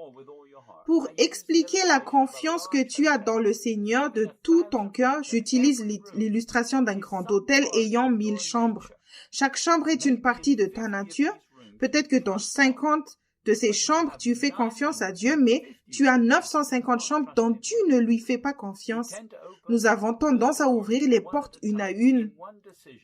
« Pour expliquer la confiance que tu as dans le Seigneur de tout ton cœur, j'utilise l'illustration d'un grand hôtel ayant 1000 chambres. Chaque chambre est une partie de ta nature. Peut-être que dans 50 de ces chambres, tu fais confiance à Dieu, mais tu as 950 chambres dont tu ne lui fais pas confiance. Nous avons tendance à ouvrir les portes une à une.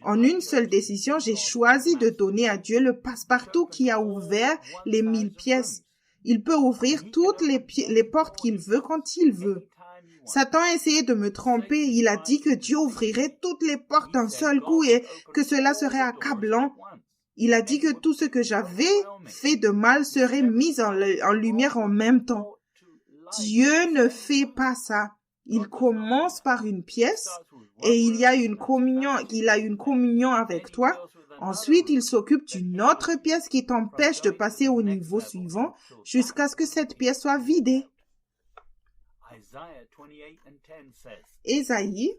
En une seule décision, j'ai choisi de donner à Dieu le passe-partout qui a ouvert les 1000 pièces. Il peut ouvrir toutes les portes qu'il veut quand il veut. Satan a essayé de me tromper. Il a dit que Dieu ouvrirait toutes les portes d'un seul coup et que cela serait accablant. Il a dit que tout ce que j'avais fait de mal serait mis en lumière en même temps. Dieu ne fait pas ça. Il commence par une pièce et il a une communion avec toi. Ensuite, il s'occupe d'une autre pièce qui t'empêche de passer au niveau suivant jusqu'à ce que cette pièce soit vidée. Ésaïe,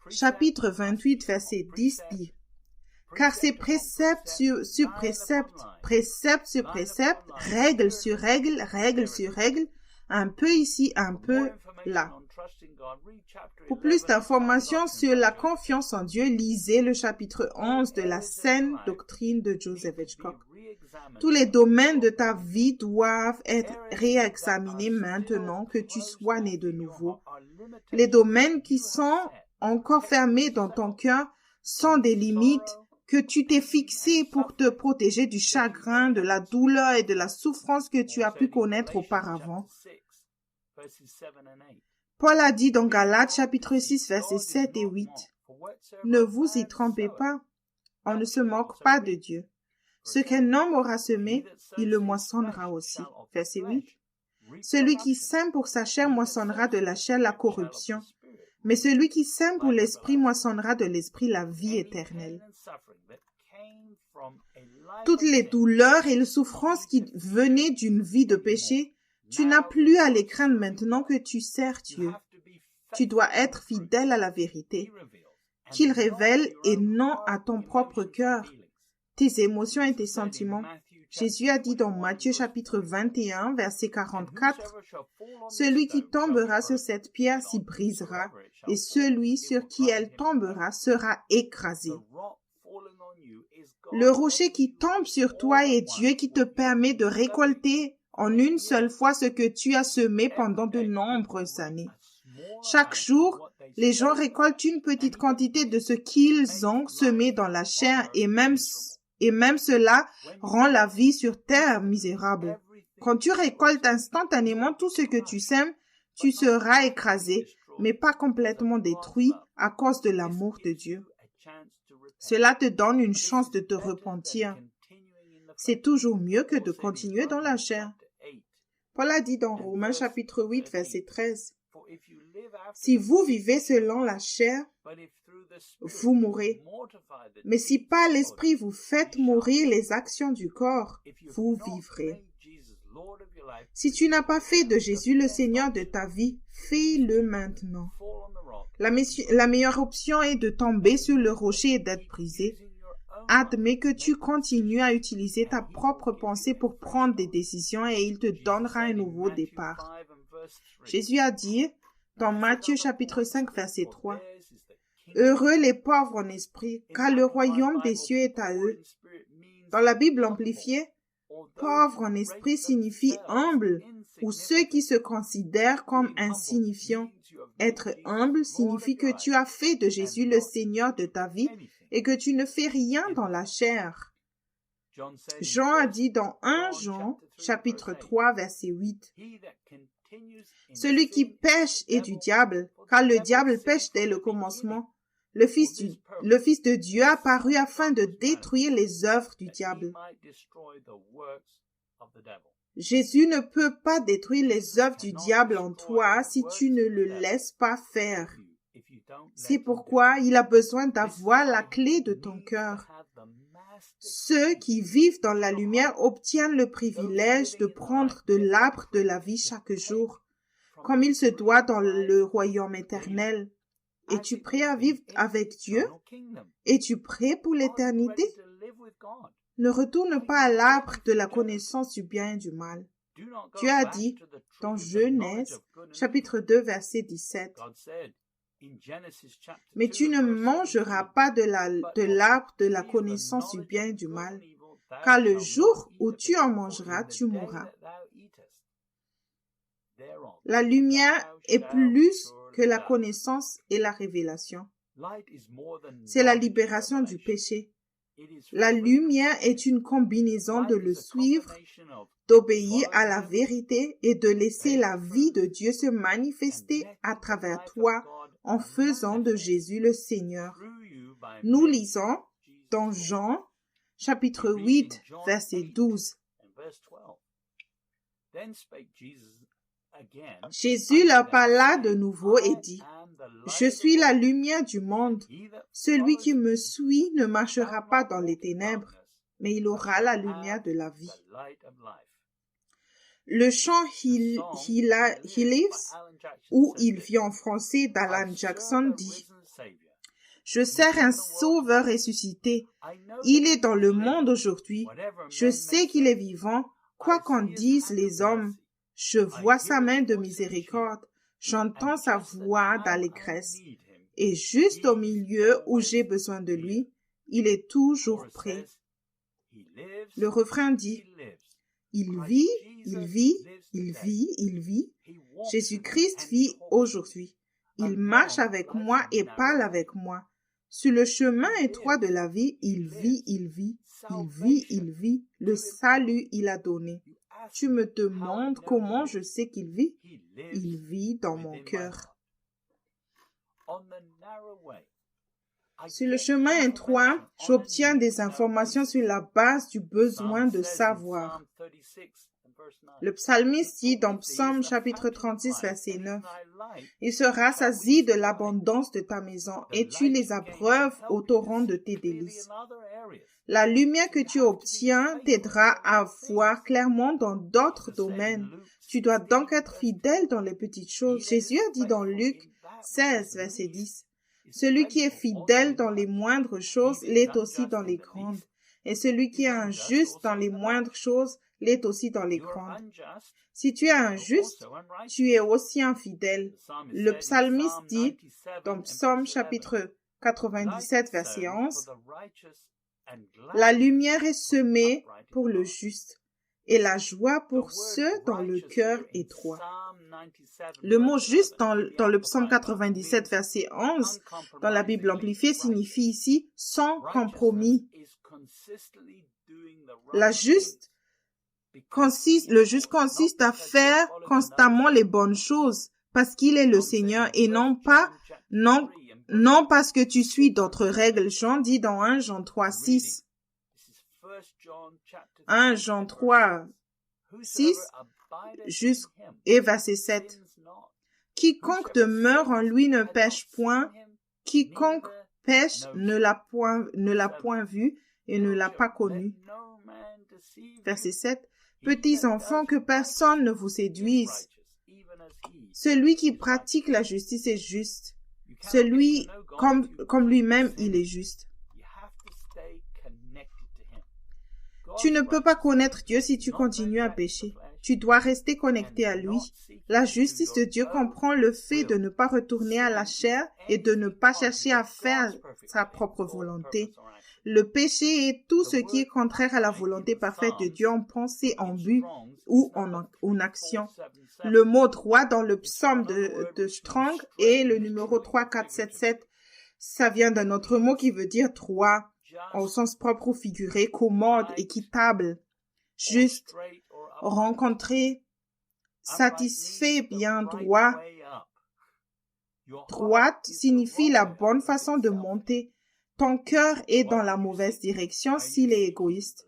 chapitre 28, verset 10 dit, « Car c'est précepte sur précepte, précepte sur précepte, règle sur règle, règle sur règle, un peu ici, un peu là. » Pour plus d'informations sur la confiance en Dieu, lisez le chapitre 11 de la saine doctrine de Joseph Hitchcock. Tous les domaines de ta vie doivent être réexaminés maintenant que tu sois né de nouveau. Les domaines qui sont encore fermés dans ton cœur sont des limites que tu t'es fixées pour te protéger du chagrin, de la douleur et de la souffrance que tu as pu connaître auparavant. Paul a dit dans Galates chapitre 6 versets 7 et 8, « Ne vous y trompez pas, on ne se moque pas de Dieu. Ce qu'un homme aura semé, il le moissonnera aussi. » Verset 8. « Celui qui sème pour sa chair moissonnera de la chair la corruption, mais celui qui sème pour l'esprit moissonnera de l'esprit la vie éternelle. » Toutes les douleurs et les souffrances qui venaient d'une vie de péché, tu n'as plus à les craindre maintenant que tu sers Dieu. Tu dois être fidèle à la vérité qu'il révèle et non à ton propre cœur, tes émotions et tes sentiments. Jésus a dit dans Matthieu chapitre 21, verset 44, « Celui qui tombera sur cette pierre s'y brisera, et celui sur qui elle tombera sera écrasé. » Le rocher qui tombe sur toi est Dieu qui te permet de récolter en une seule fois ce que tu as semé pendant de nombreuses années. Chaque jour, les gens récoltent une petite quantité de ce qu'ils ont semé dans la chair et même cela rend la vie sur terre misérable. Quand tu récoltes instantanément tout ce que tu sèmes, tu seras écrasé, mais pas complètement détruit à cause de l'amour de Dieu. Cela te donne une chance de te repentir. C'est toujours mieux que de continuer dans la chair. Paul a dit dans Romains chapitre 8, verset 13, « Si vous vivez selon la chair, vous mourrez. Mais si par l'esprit vous faites mourir les actions du corps, vous vivrez. » Si tu n'as pas fait de Jésus le Seigneur de ta vie, fais-le maintenant. La meilleure option est de tomber sur le rocher et d'être brisé. Admets que tu continues à utiliser ta propre pensée pour prendre des décisions et il te donnera un nouveau départ. Jésus a dit dans Matthieu chapitre 5 verset 3, « Heureux les pauvres en esprit, car le royaume des cieux est à eux. » Dans la Bible amplifiée, pauvre en esprit signifie humble ou ceux qui se considèrent comme insignifiants. Être humble signifie que tu as fait de Jésus le Seigneur de ta vie et que tu ne fais rien dans la chair. Jean a dit dans 1 Jean, chapitre 3, verset 8, « Celui qui pêche est du diable, car le diable pêche dès le commencement. Le Fils de Dieu a apparu afin de détruire les œuvres du diable. » Jésus ne peut pas détruire les œuvres du diable en toi si tu ne le laisses pas faire. C'est pourquoi il a besoin d'avoir la clé de ton cœur. Ceux qui vivent dans la lumière obtiennent le privilège de prendre de l'arbre de la vie chaque jour, comme il se doit dans le royaume éternel. Es-tu prêt à vivre avec Dieu? Es-tu prêt pour l'éternité? Ne retourne pas à l'arbre de la connaissance du bien et du mal. Dieu a dit dans Genèse, chapitre 2, verset 17, « Mais tu ne mangeras pas de l'arbre de la connaissance du bien et du mal, car le jour où tu en mangeras, tu mourras. » La lumière est plus que la connaissance et la révélation. C'est la libération du péché. La lumière est une combinaison de le suivre, d'obéir à la vérité et de laisser la vie de Dieu se manifester à travers toi en faisant de Jésus le Seigneur. Nous lisons dans Jean, chapitre 8, verset 12. Jésus leur parla de nouveau et dit, « Je suis la lumière du monde. Celui qui me suit ne marchera pas dans les ténèbres, mais il aura la lumière de la vie. » Le chant He Lives, ou Il vit en français d'Alan Jackson, dit « Je sers un sauveur ressuscité. Il est dans le monde aujourd'hui. Je sais qu'il est vivant, quoi qu'en disent les hommes. Je vois sa main de miséricorde. J'entends sa voix d'allégresse. Et juste au milieu où j'ai besoin de lui, il est toujours prêt. » Le refrain dit « Il vit, il vit, il vit, il vit. Jésus-Christ vit aujourd'hui. Il marche avec moi et parle avec moi. Sur le chemin étroit de la vie, il vit, il vit, il vit, il vit. Le salut, il a donné. Tu me demandes comment je sais qu'il vit? Il vit dans mon cœur. » Sur le chemin étroit, j'obtiens des informations sur la base du besoin de savoir. Le psalmiste dit dans Psaume chapitre 36, verset 9, « Il se rassasie de l'abondance de ta maison et tu les abreuves au torrent de tes délices. » La lumière que tu obtiens t'aidera à voir clairement dans d'autres domaines. Tu dois donc être fidèle dans les petites choses. Jésus a dit dans Luc 16, verset 10, « Celui qui est fidèle dans les moindres choses l'est aussi dans les grandes. Et celui qui est injuste dans les moindres choses l'est aussi dans les grandes. » Si tu es injuste, tu es aussi infidèle. Le psalmiste dit dans Psaume chapitre 97, verset 11, « La lumière est semée pour le juste, et la joie pour ceux dont le cœur est étroit. » Le mot « juste » dans le psaume 97, verset 11, dans la Bible amplifiée, signifie ici « sans compromis ». Le juste consiste à faire constamment les bonnes choses, parce qu'il est le Seigneur, et non parce que tu suis d'autres règles. Jean dit dans 1 Jean 3, 6. 1 Jean 3, 6, et verset 7. Quiconque demeure en lui ne pêche point, quiconque pêche ne l'a point vu et ne l'a pas connu. Verset 7. Petits enfants, que personne ne vous séduise. Celui qui pratique la justice est juste. Celui comme lui-même, il est juste. Tu ne peux pas connaître Dieu si tu continues à pécher. Tu dois rester connecté à lui. La justice de Dieu comprend le fait de ne pas retourner à la chair et de ne pas chercher à faire sa propre volonté. Le péché est tout ce qui est contraire à la volonté parfaite de Dieu en pensée, en but ou en action. Le mot droit dans le psaume de Strong est le numéro 3477. Ça vient d'un autre mot qui veut dire droit, au sens propre ou figuré, commode, équitable, juste, rencontré, satisfait, bien droit. Droite signifie la bonne façon de monter. Ton cœur est dans la mauvaise direction s'il est égoïste.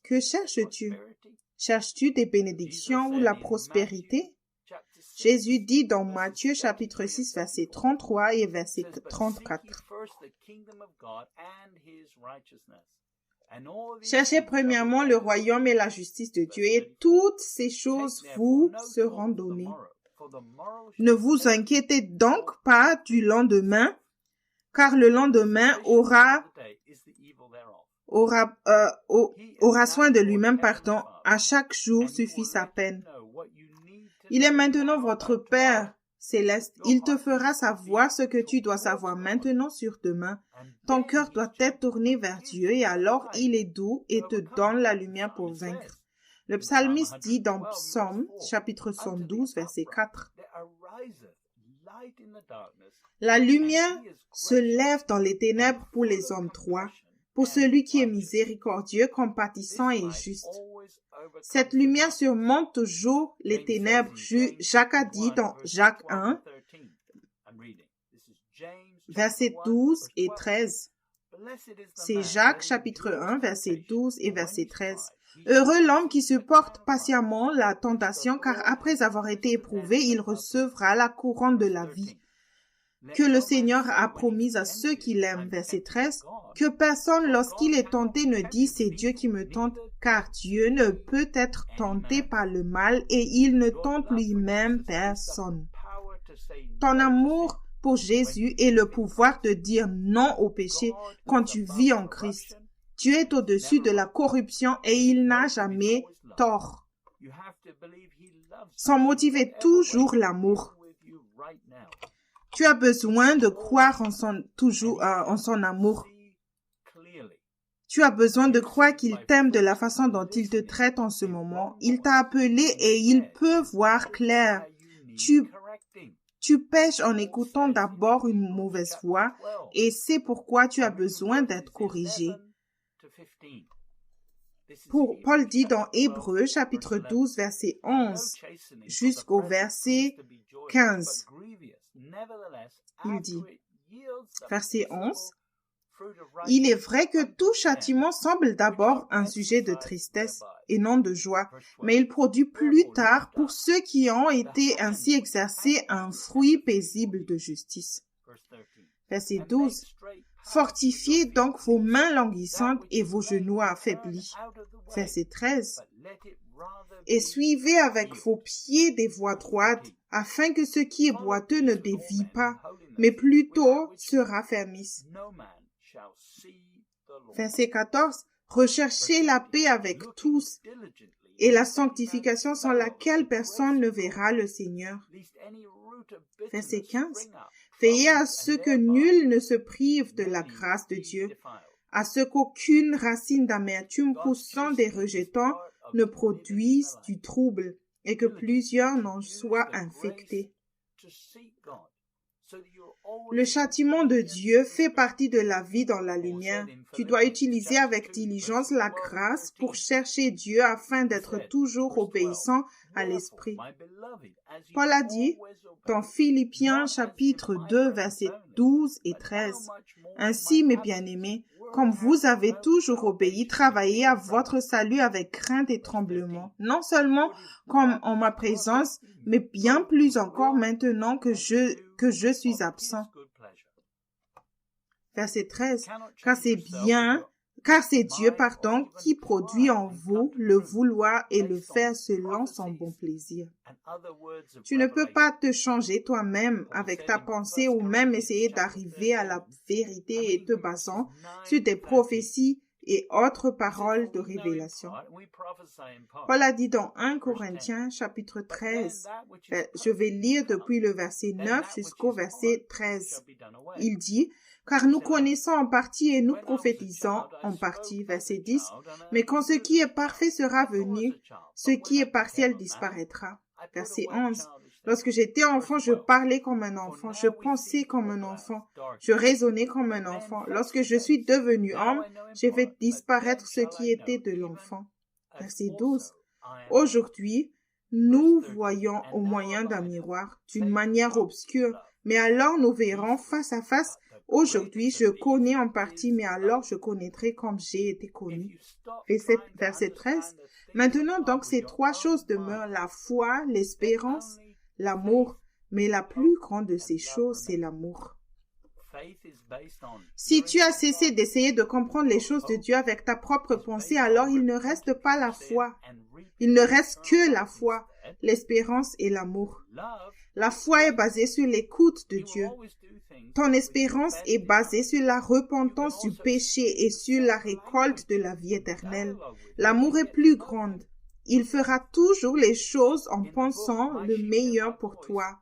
Que cherches-tu? Cherches-tu des bénédictions ou la prospérité? Jésus dit dans Matthieu chapitre 6, verset 33 et verset 34. Cherchez premièrement le royaume et la justice de Dieu, et toutes ces choses vous seront données. Ne vous inquiétez donc pas du lendemain, car le lendemain aura soin de lui-même, à chaque jour suffit sa peine. Il est maintenant votre Père céleste. Il te fera savoir ce que tu dois savoir maintenant sur demain. Ton cœur doit être tourné vers Dieu, et alors il est doux et te donne la lumière pour vaincre. Le psalmiste dit dans Psaume, chapitre 112, verset 4. La lumière se lève dans les ténèbres pour les hommes droits, pour celui qui est miséricordieux, compatissant et juste. Cette lumière surmonte toujours les ténèbres. Jacques a dit dans Jacques 1, versets 12 et 13. C'est Jacques chapitre 1, verset 12 et verset 13. Heureux l'homme qui supporte patiemment la tentation, car après avoir été éprouvé, il recevra la couronne de la vie. que le Seigneur a promise à ceux qui l'aiment. Verset 13. Que personne, lorsqu'il est tenté, ne dise « c'est Dieu qui me tente », car Dieu ne peut être tenté par le mal et il ne tente lui-même personne. Ton amour pour Jésus et le pouvoir de dire non au péché quand tu vis en Christ. Dieu est au-dessus de la corruption et il n'a jamais tort. Son motif est toujours l'amour. Tu as besoin de croire en son amour. Tu as besoin de croire qu'il t'aime de la façon dont il te traite en ce moment. Il t'a appelé et il peut voir clair. Tu pèches en écoutant d'abord une mauvaise voix et c'est pourquoi tu as besoin d'être corrigé. Paul dit dans Hébreux chapitre 12 verset 11 jusqu'au verset 15. Il dit, verset 11, « Il est vrai que tout châtiment semble d'abord un sujet de tristesse et non de joie, mais il produit plus tard pour ceux qui ont été ainsi exercés un fruit paisible de justice. » Verset 12. « Fortifiez donc vos mains languissantes et vos genoux affaiblis. » Verset 13. « Et suivez avec vos pieds des voies droites, afin que ce qui est boiteux ne dévie pas, mais plutôt se raffermisse. » Verset 14. « Recherchez la paix avec tous et la sanctification sans laquelle personne ne verra le Seigneur. » Verset 15. « Veillez à ce que nul ne se prive de la grâce de Dieu, à ce qu'aucune racine d'amertume poussant des rejetants ne produise du trouble et que plusieurs n'en soient infectés. » Le châtiment de Dieu fait partie de la vie dans la lumière. Tu dois utiliser avec diligence la grâce pour chercher Dieu afin d'être toujours obéissant à l'Esprit. Paul a dit dans Philippiens chapitre 2 versets 12 et 13, « Ainsi, mes bien-aimés, comme vous avez toujours obéi, travaillez à votre salut avec crainte et tremblement, non seulement comme en ma présence, mais bien plus encore maintenant que je suis absent. » Verset 13. Car c'est Dieu, qui produit en vous le vouloir et le faire selon son bon plaisir. Tu ne peux pas te changer toi-même avec ta pensée ou même essayer d'arriver à la vérité et te basant sur des prophéties et autres paroles de révélation. Paul a dit dans 1 Corinthiens chapitre 13, je vais lire depuis le verset 9 jusqu'au verset 13. Il dit, « Car nous connaissons en partie et nous prophétisons en partie. » Verset 10. « Mais quand ce qui est parfait sera venu, ce qui est partiel disparaîtra. » Verset 11. « Lorsque j'étais enfant, je parlais comme un enfant, je pensais comme un enfant, je raisonnais comme un enfant. Lorsque je suis devenu homme, j'ai fait disparaître ce qui était de l'enfant. » Verset 12. « Aujourd'hui, nous voyons au moyen d'un miroir, d'une manière obscure, mais alors nous verrons face à face. Aujourd'hui, je connais en partie, mais alors je connaîtrai comme j'ai été connu. » Verset 13. « Maintenant donc, ces trois choses demeurent, la foi, l'espérance, l'amour, mais la plus grande de ces choses, c'est l'amour. » Si tu as cessé d'essayer de comprendre les choses de Dieu avec ta propre pensée, alors il ne reste pas la foi. Il ne reste que la foi, l'espérance et l'amour. La foi est basée sur l'écoute de Dieu. Ton espérance est basée sur la repentance du péché et sur la récolte de la vie éternelle. L'amour est plus grand. Il fera toujours les choses en pensant le meilleur pour toi.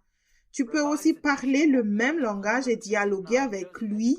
Tu peux aussi parler le même langage et dialoguer avec lui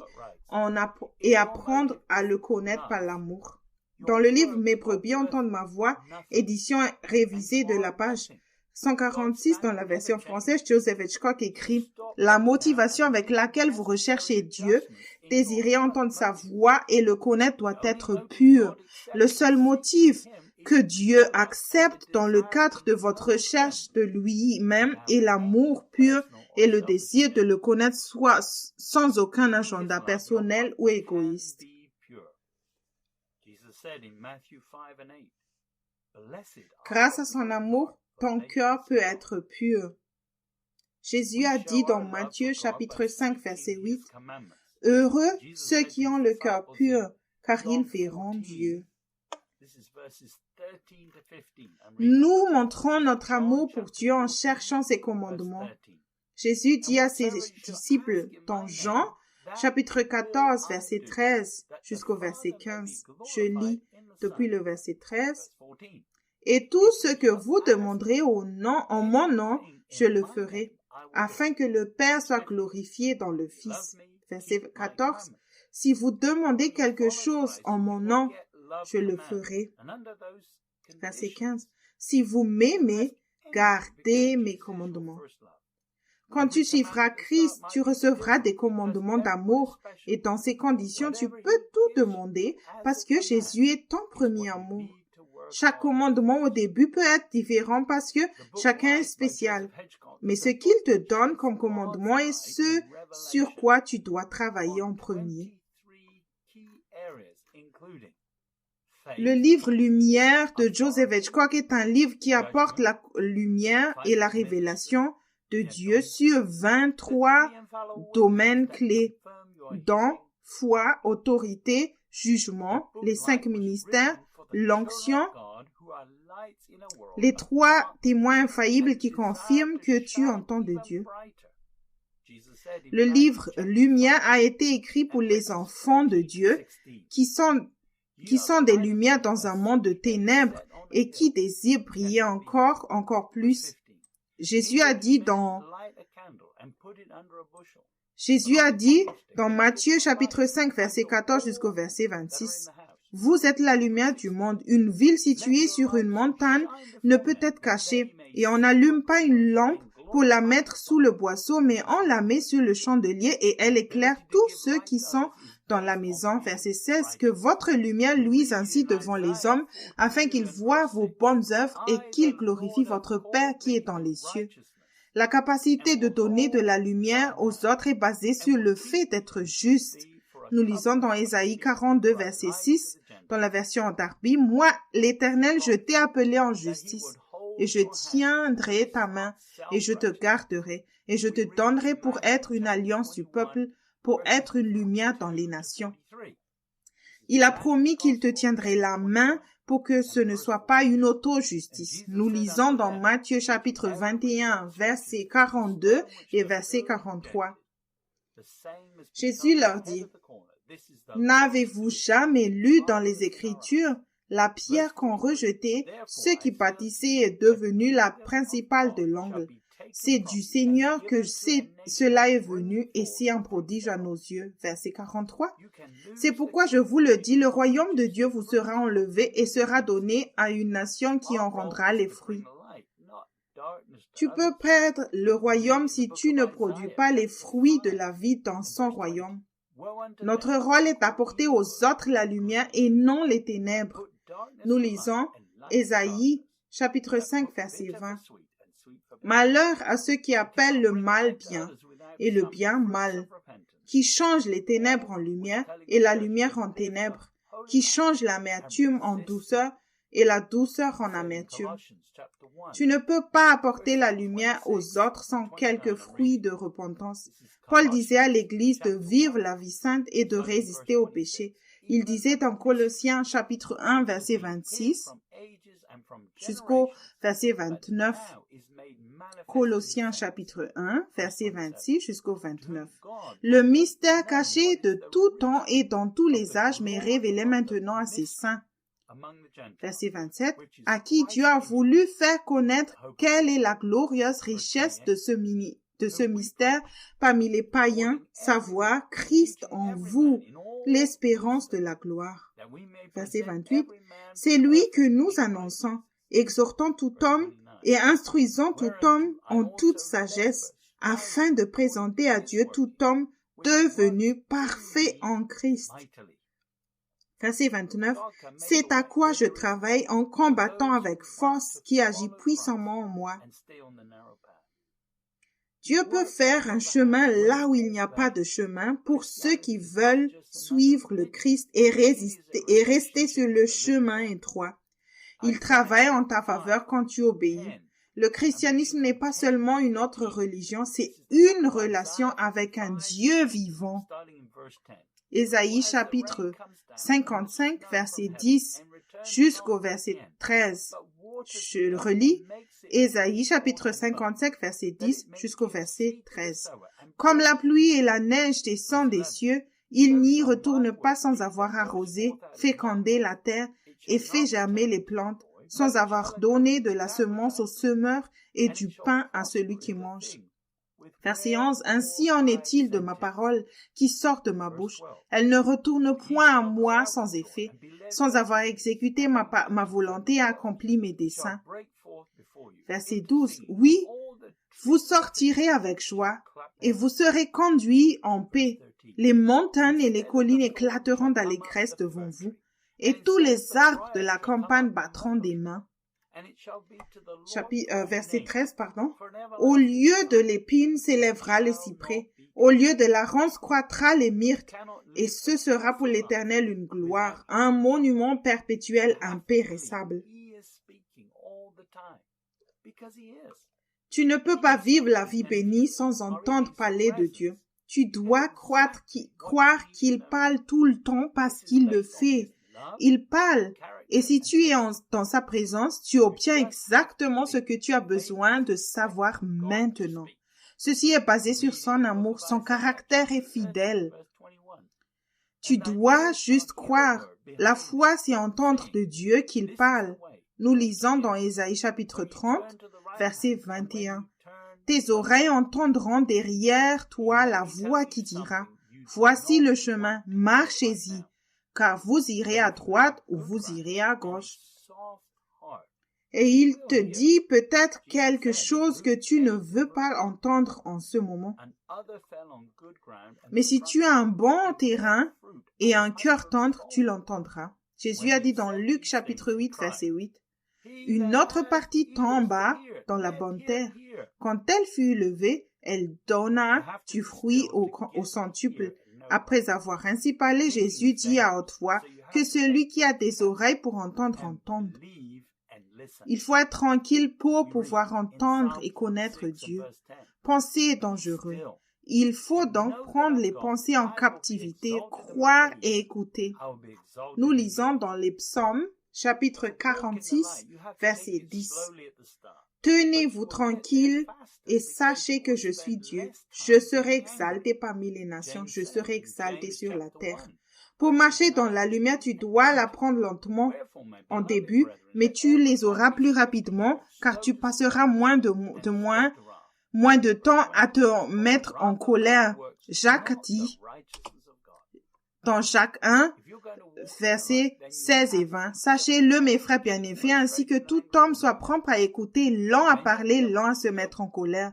et apprendre à le connaître par l'amour. Dans le livre « Mes brebis entendent ma voix », édition révisée de la page 146 dans la version française, Joseph Hitchcock écrit « La motivation avec laquelle vous recherchez Dieu, désirez entendre sa voix et le connaître doit être pure. Le seul motif que Dieu accepte dans le cadre de votre recherche de lui-même est l'amour pur et le désir de le connaître soit sans aucun agenda personnel ou égoïste. » Grâce à son amour, ton cœur peut être pur. Jésus a dit dans Matthieu chapitre 5 verset 8, « Heureux ceux qui ont le cœur pur, car ils verront Dieu. » Nous montrons notre amour pour Dieu en cherchant ses commandements. Jésus dit à ses disciples dans Jean, chapitre 14, verset 13 jusqu'au verset 15. Je lis depuis le verset 13. « Et tout ce que vous demanderez en mon nom, je le ferai, afin que le Père soit glorifié dans le Fils. » Verset 14. « Si vous demandez quelque chose en mon nom, je le ferai. » Verset 15. « Si vous m'aimez, gardez mes commandements. » Quand tu suivras Christ, tu recevras des commandements d'amour et dans ces conditions, tu peux tout demander parce que Jésus est ton premier amour. Chaque commandement au début peut être différent parce que chacun est spécial. Mais ce qu'il te donne comme commandement est ce sur quoi tu dois travailler en premier. Le livre Lumière de Joseph Hitchcock est un livre qui apporte la lumière et la révélation de Dieu sur 23 domaines clés, dont foi, autorité, jugement, les 5 ministères, l'onction, les 3 témoins infaillibles qui confirment que tu entends de Dieu. Le livre Lumière a été écrit pour les enfants de Dieu qui sont des lumières dans un monde de ténèbres et qui désirent briller encore plus. Jésus a dit dans Matthieu chapitre 5 verset 14 jusqu'au verset 26. Vous êtes la lumière du monde. Une ville située sur une montagne ne peut être cachée et on n'allume pas une lampe pour la mettre sous le boisseau, mais on la met sur le chandelier et elle éclaire tous ceux qui sont dans la maison. Verset 16. Que votre lumière luise ainsi devant les hommes afin qu'ils voient vos bonnes œuvres et qu'ils glorifient votre Père qui est dans les cieux. La capacité de donner de la lumière aux autres est basée sur le fait d'être juste. Nous lisons dans Ésaïe 42, verset 6, dans la version Darby, « Moi, l'Éternel, je t'ai appelé en justice, et je tiendrai ta main, et je te garderai, et je te donnerai pour être une alliance du peuple, pour être une lumière dans les nations. » Il a promis qu'il te tiendrait la main pour que ce ne soit pas une auto-justice. Nous lisons dans Matthieu chapitre 21, verset 42 et verset 43. Jésus leur dit, « N'avez-vous jamais lu dans les Écritures, la pierre qu'ont rejetée, ceux qui bâtissaient est devenue la principale de l'angle. C'est du Seigneur que cela est venu et c'est un prodige à nos yeux. » Verset 43. C'est pourquoi je vous le dis, le royaume de Dieu vous sera enlevé et sera donné à une nation qui en rendra les fruits. Tu peux perdre le royaume si tu ne produis pas les fruits de la vie dans son royaume. Notre rôle est d'apporter aux autres la lumière et non les ténèbres. Nous lisons Ésaïe, chapitre 5, verset 20. Malheur à ceux qui appellent le mal bien et le bien mal, qui changent les ténèbres en lumière et la lumière en ténèbres, qui changent l'amertume en douceur et la douceur en amertume. Tu ne peux pas apporter la lumière aux autres sans quelques fruits de repentance. Paul disait à l'Église de vivre la vie sainte et de résister au péché. Il disait dans Colossiens chapitre 1 verset 26 jusqu'au verset 29. Colossiens chapitre 1 verset 26 jusqu'au 29. Le mystère caché de tout temps et dans tous les âges m'est révélé maintenant à ses saints. Verset 27, à qui Dieu a voulu faire connaître quelle est la glorieuse richesse de ce mystère parmi les païens, savoir Christ en vous, l'espérance de la gloire. Verset 28, c'est lui que nous annonçons, exhortant tout homme et instruisant tout homme en toute sagesse, afin de présenter à Dieu tout homme devenu parfait en Christ. Verset 29, c'est à quoi je travaille en combattant avec force qui agit puissamment en moi. Dieu peut faire un chemin là où il n'y a pas de chemin pour ceux qui veulent suivre le Christ et rester sur le chemin étroit. Il travaille en ta faveur quand tu obéis. Le christianisme n'est pas seulement une autre religion, c'est une relation avec un Dieu vivant. Ésaïe chapitre 55, verset 10 jusqu'au verset 13. Je le relis. Ésaïe chapitre 55, verset 10 jusqu'au verset 13. Comme la pluie et la neige descendent des cieux, il n'y retourne pas sans avoir arrosé, fécondé la terre et fait germer les plantes, sans avoir donné de la semence au semeur et du pain à celui qui mange. Verset 11. Ainsi en est-il de ma parole qui sort de ma bouche. Elle ne retourne point à moi sans effet, sans avoir exécuté ma volonté et accompli mes desseins. Verset 12. Oui, vous sortirez avec joie et vous serez conduits en paix. Les montagnes et les collines éclateront d'allégresse devant vous, et tous les arbres de la campagne battront des mains. Verset 13, pardon. Au lieu de l'épine s'élèvera le cyprès, au lieu de la ronce croîtra les myrtes, et ce sera pour l'Éternel une gloire, un monument perpétuel impérissable. Tu ne peux pas vivre la vie bénie sans entendre parler de Dieu. Tu dois croire qu'il parle tout le temps parce qu'il le fait. Il parle. Et si tu es dans sa présence, tu obtiens exactement ce que tu as besoin de savoir maintenant. Ceci est basé sur son amour, son caractère est fidèle. Tu dois juste croire. La foi, c'est entendre de Dieu qu'il parle. Nous lisons dans Ésaïe chapitre 30, verset 21. Tes oreilles entendront derrière toi la voix qui dira, « Voici le chemin, marchez-y, car vous irez à droite ou vous irez à gauche. » Et il te dit peut-être quelque chose que tu ne veux pas entendre en ce moment. Mais si tu as un bon terrain et un cœur tendre, tu l'entendras. Jésus a dit dans Luc chapitre 8, verset 8, « Une autre partie tomba dans la bonne terre. Quand elle fut levée, elle donna du fruit au centuple. Après avoir ainsi parlé, Jésus dit à haute voix que celui qui a des oreilles pour entendre, entende. » Il faut être tranquille pour pouvoir entendre et connaître Dieu. Penser est dangereux. Il faut donc prendre les pensées en captivité, croire et écouter. Nous lisons dans les psaumes, chapitre 46, verset 10. Tenez-vous tranquille et sachez que je suis Dieu. Je serai exalté parmi les nations, je serai exalté sur la terre. Pour marcher dans la lumière, tu dois la prendre lentement en début, mais tu les auras plus rapidement, car tu passeras moins de temps à te mettre en colère. Jacques dit, dans Jacques 1, versets 16 et 20, « Sachez-le, mes frères bien-aimés, ainsi que tout homme soit prompt à écouter, lent à parler, lent à se mettre en colère.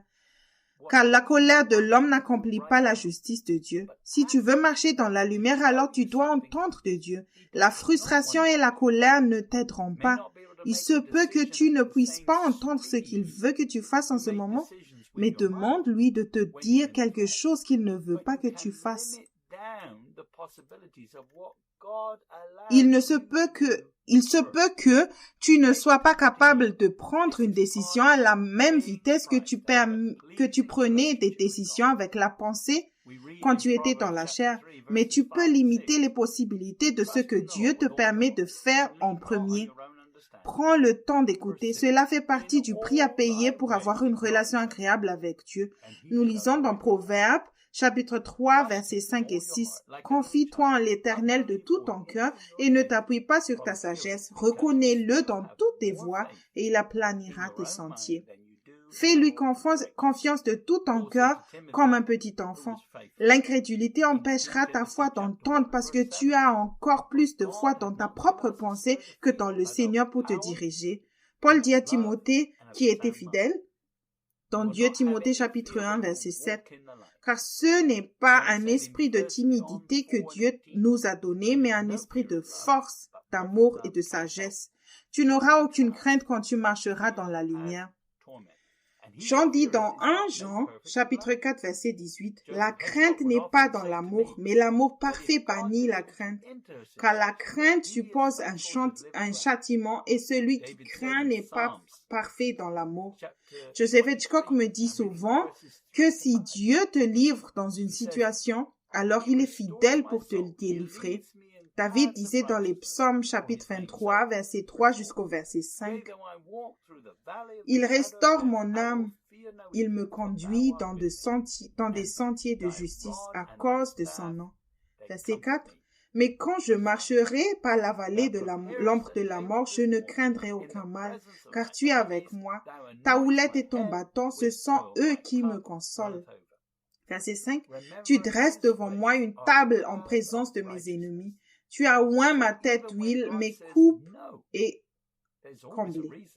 Car la colère de l'homme n'accomplit pas la justice de Dieu. Si tu veux marcher dans la lumière, alors tu dois entendre de Dieu. La frustration et la colère ne t'aideront pas. Il se peut que tu ne puisses pas entendre ce qu'il veut que tu fasses en ce moment, mais demande-lui de te dire quelque chose qu'il ne veut pas que tu fasses. Il se peut que tu ne sois pas capable de prendre une décision à la même vitesse que tu prenais des décisions avec la pensée quand tu étais dans la chair, mais tu peux limiter les possibilités de ce que Dieu te permet de faire en premier. Prends le temps d'écouter. Cela fait partie du prix à payer pour avoir une relation agréable avec Dieu. Nous lisons dans Proverbes, chapitre 3, versets 5 et 6. « Confie-toi en l'Éternel de tout ton cœur et ne t'appuie pas sur ta sagesse. Reconnais-le dans toutes tes voies et il aplanira tes sentiers. » Fais-lui confiance de tout ton cœur comme un petit enfant. L'incrédulité empêchera ta foi d'entendre parce que tu as encore plus de foi dans ta propre pensée que dans le Seigneur pour te diriger. Paul dit à Timothée, qui était fidèle, dans 2 Timothée chapitre 1, verset 7, « Car ce n'est pas un esprit de timidité que Dieu nous a donné, mais un esprit de force, d'amour et de sagesse. Tu n'auras aucune crainte quand tu marcheras dans la lumière. » Jean dit dans 1 Jean, chapitre 4, verset 18, « La crainte n'est pas dans l'amour, mais l'amour parfait bannit la crainte. Car la crainte suppose un châtiment et celui qui craint n'est pas parfait dans l'amour. » Joseph Hitchcock me dit souvent que si Dieu te livre dans une situation, alors il est fidèle pour te délivrer. David disait dans les Psaumes chapitre 23, verset 3 jusqu'au verset 5, « Il restaure mon âme, il me conduit dans des sentiers de justice à cause de son nom. » Verset 4, « Mais quand je marcherai par la vallée de l'ombre de la mort, je ne craindrai aucun mal, car tu es avec moi. Ta houlette et ton bâton, ce sont eux qui me consolent. » Verset 5, « Tu dresses devant moi une table en présence de mes ennemis. Tu as oint ma tête d'huile, mes coupes et comblées.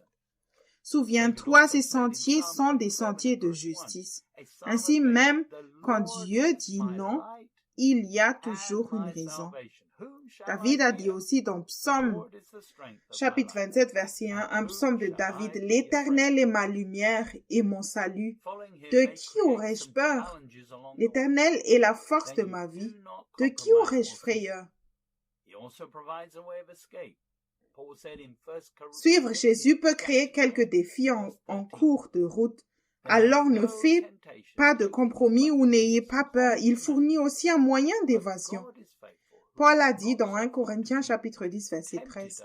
Souviens-toi, ces sentiers sont des sentiers de justice. Ainsi même, quand Dieu dit non, il y a toujours une raison. » David a dit aussi dans Psaume, chapitre 27, verset 1, un psaume de David, « L'Éternel est ma lumière et mon salut. De qui aurais-je peur? L'Éternel est la force de ma vie. De qui aurais-je frayeur? » Suivre Jésus peut créer quelques défis en cours de route. Alors ne faites pas de compromis ou n'ayez pas peur. Il fournit aussi un moyen d'évasion. Paul a dit dans 1 Corinthiens chapitre 10 verset 13,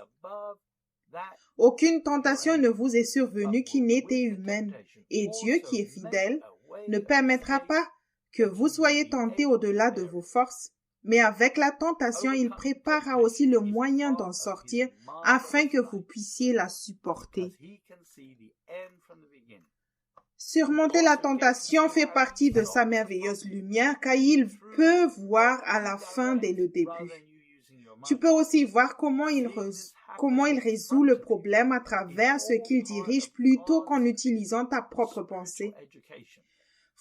« Aucune tentation ne vous est survenue qui n'était humaine, et Dieu qui est fidèle ne permettra pas que vous soyez tentés au-delà de vos forces. Mais avec la tentation, il préparera aussi le moyen d'en sortir afin que vous puissiez la supporter. » Surmonter la tentation fait partie de sa merveilleuse lumière car il peut voir à la fin dès le début. Tu peux aussi voir comment il résout le problème à travers ce qu'il dirige plutôt qu'en utilisant ta propre pensée.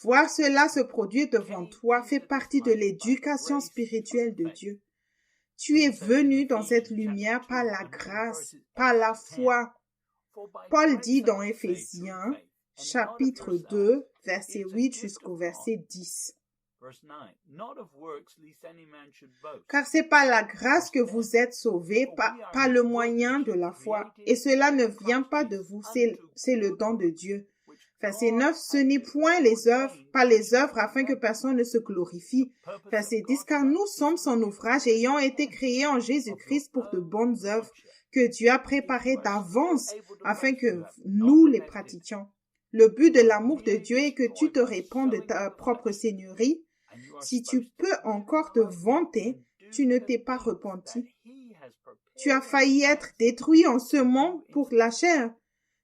Voir cela se produire devant toi fait partie de l'éducation spirituelle de Dieu. Tu es venu dans cette lumière par la grâce, par la foi. Paul dit dans Éphésiens, chapitre 2, verset 8 jusqu'au verset 10. Car c'est par la grâce que vous êtes sauvés, par le moyen de la foi. Et cela ne vient pas de vous, c'est le don de Dieu. Verset 9, ce n'est point pas les œuvres afin que personne ne se glorifie. Verset 10, car nous sommes son ouvrage ayant été créés en Jésus-Christ pour de bonnes œuvres que Dieu a préparées d'avance afin que nous les pratiquions. Le but de l'amour de Dieu est que tu te répands de ta propre seigneurie. Si tu peux encore te vanter, tu ne t'es pas repenti. Tu as failli être détruit en ce monde pour la chair.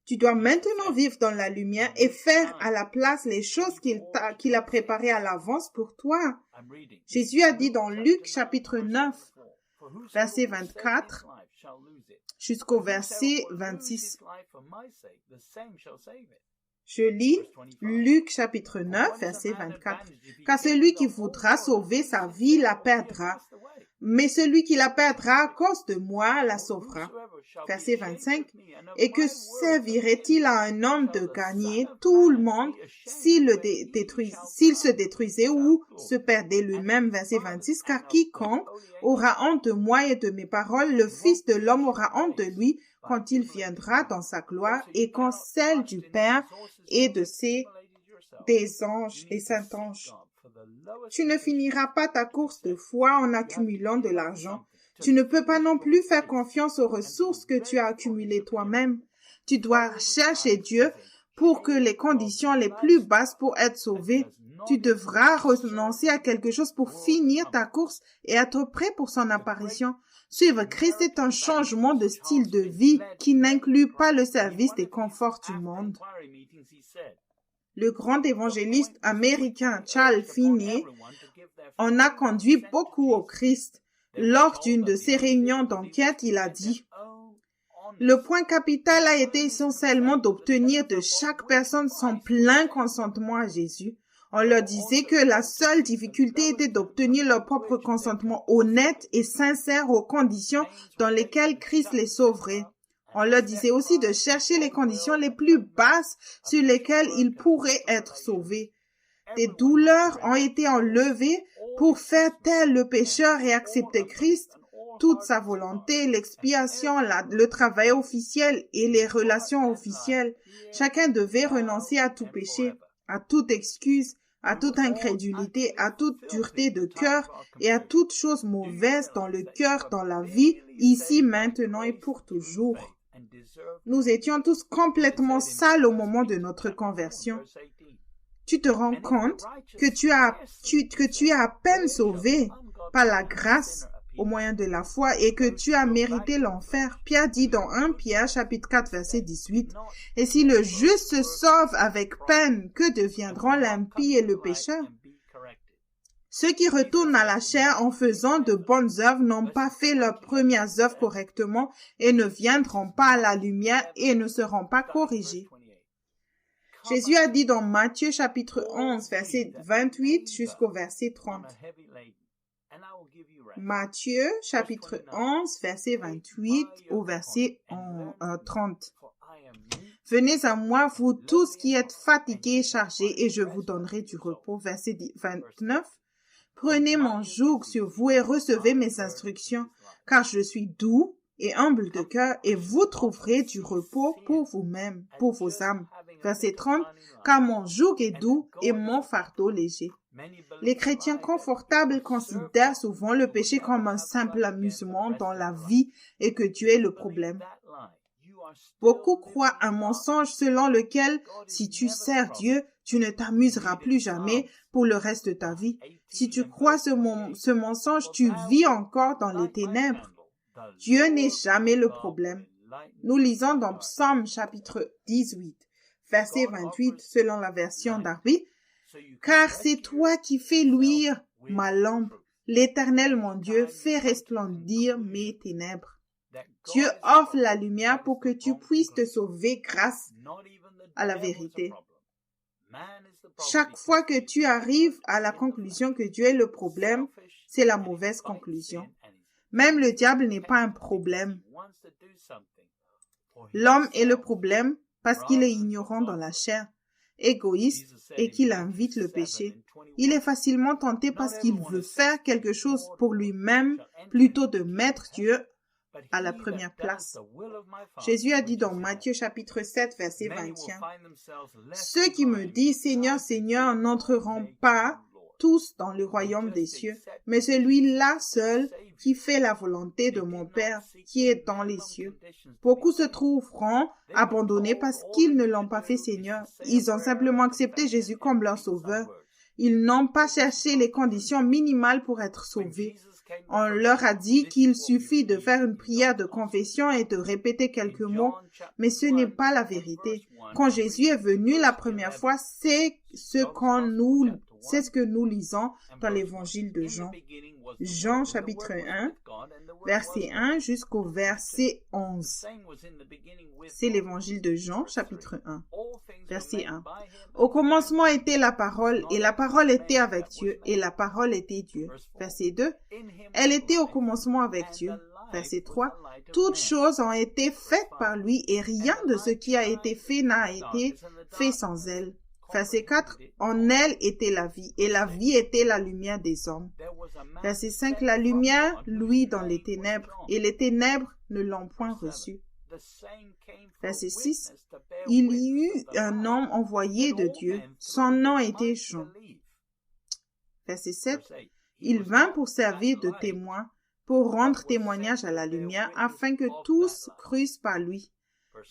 Tu dois maintenant vivre dans la lumière et faire à la place les choses qu'il a préparées à l'avance pour toi. Jésus a dit dans Luc chapitre 9, verset 24 jusqu'au verset 26. Je lis Luc chapitre 9, verset 24. « Car celui qui voudra sauver sa vie la perdra, mais celui qui la perdra à cause de moi la sauvera. » Verset 25. « Et que servirait-il à un homme de gagner tout le monde s'il se détruisait ou se perdait lui-même ?» Verset 26. « Car quiconque aura honte de moi et de mes paroles, le Fils de l'homme aura honte de lui quand il viendra dans sa gloire et quand celle du Père et des anges et saints-anges. Tu ne finiras pas ta course de foi en accumulant de l'argent. Tu ne peux pas non plus faire confiance aux ressources que tu as accumulées toi-même. Tu dois chercher Dieu pour que les conditions les plus basses pour être sauvé. Tu devras renoncer à quelque chose pour finir ta course et être prêt pour son apparition. Suivre Christ est un changement de style de vie qui n'inclut pas le service des conforts du monde. Le grand évangéliste américain Charles Finney en a conduit beaucoup au Christ. Lors d'une de ses réunions d'enquête, il a dit « Le point capital a été essentiellement d'obtenir de chaque personne son plein consentement à Jésus. On leur disait que la seule difficulté était d'obtenir leur propre consentement honnête et sincère aux conditions dans lesquelles Christ les sauverait. On leur disait aussi de chercher les conditions les plus basses sur lesquelles ils pourraient être sauvés. Des douleurs ont été enlevées pour faire taire le pécheur et accepter Christ, toute sa volonté, l'expiation, le travail officiel et les relations officielles. Chacun devait renoncer à tout péché, à toute excuse, à toute incrédulité, à toute dureté de cœur et à toute chose mauvaise dans le cœur, dans la vie, ici, maintenant et pour toujours. Nous étions tous complètement sales au moment de notre conversion. Tu te rends compte que tu es à peine sauvé par la grâce au moyen de la foi et que tu as mérité l'enfer. Pierre dit dans 1 Pierre chapitre 4 verset 18, « Et si le juste se sauve avec peine, que deviendront l'impie et le pécheur? Ceux qui retournent à la chair en faisant de bonnes œuvres n'ont pas fait leurs premières œuvres correctement et ne viendront pas à la lumière et ne seront pas corrigés. » Jésus a dit dans Matthieu chapitre 11 verset 28 jusqu'au verset 30. Matthieu chapitre 11 verset 28 au verset 30. Venez à moi, vous tous qui êtes fatigués et chargés, et je vous donnerai du repos. Verset 29. Prenez mon joug sur vous et recevez mes instructions, car je suis doux et humble de cœur, et vous trouverez du repos pour vous-même, pour vos âmes. Verset 30. Car mon joug est doux et mon fardeau léger. Les chrétiens confortables considèrent souvent le péché comme un simple amusement dans la vie et que Dieu est le problème. Beaucoup croient un mensonge selon lequel, si tu sers Dieu, tu ne t'amuseras plus jamais pour le reste de ta vie. Si tu crois ce mensonge, tu vis encore dans les ténèbres. Dieu n'est jamais le problème. Nous lisons dans Psaume chapitre 18, verset 28, selon la version Darby, « Car c'est toi qui fais luire ma lampe. L'Éternel, mon Dieu, fait resplendir mes ténèbres. » Dieu offre la lumière pour que tu puisses te sauver grâce à la vérité. Chaque fois que tu arrives à la conclusion que Dieu est le problème, c'est la mauvaise conclusion. Même le diable n'est pas un problème. L'homme est le problème parce qu'il est ignorant dans la chair, égoïste et qu'il invite le péché. Il est facilement tenté parce qu'il veut faire quelque chose pour lui-même plutôt de mettre Dieu à la première place. Jésus a dit dans Matthieu chapitre 7 verset 21, « Ceux qui me disent Seigneur, Seigneur n'entreront pas tous dans le royaume des cieux, mais celui-là seul qui fait la volonté de mon Père qui est dans les cieux. » Beaucoup se trouveront abandonnés parce qu'ils ne l'ont pas fait Seigneur. Ils ont simplement accepté Jésus comme leur sauveur. Ils n'ont pas cherché les conditions minimales pour être sauvés. On leur a dit qu'il suffit de faire une prière de confession et de répéter quelques mots, mais ce n'est pas la vérité. Quand Jésus est venu la première fois, c'est ce que nous lisons dans l'évangile de Jean. Jean chapitre 1, verset 1 jusqu'au verset 11. C'est l'évangile de Jean chapitre 1, verset 1. Au commencement était la parole, et la parole était avec Dieu, et la parole était Dieu. Verset 2. Elle était au commencement avec Dieu. Verset 3. Toutes choses ont été faites par lui, et rien de ce qui a été fait n'a été fait sans elle. Verset 4, en elle était la vie, et la vie était la lumière des hommes. Verset 5, la lumière luit dans les ténèbres, et les ténèbres ne l'ont point reçue. Verset 6, il y eut un homme envoyé de Dieu, son nom était Jean. Verset 7, il vint pour servir de témoin, pour rendre témoignage à la lumière, afin que tous crussent par lui.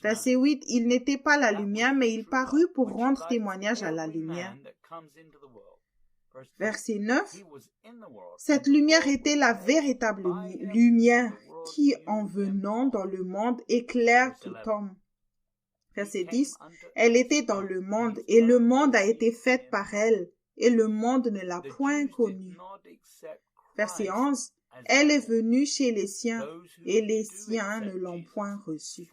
Verset 8, il n'était pas la lumière, mais il parut pour rendre témoignage à la lumière. Verset 9, cette lumière était la véritable lumière qui, en venant dans le monde, éclaire tout homme. Verset 10, elle était dans le monde, et le monde a été fait par elle, et le monde ne l'a point connue. Verset 11, elle est venue chez les siens, et les siens ne l'ont point reçue.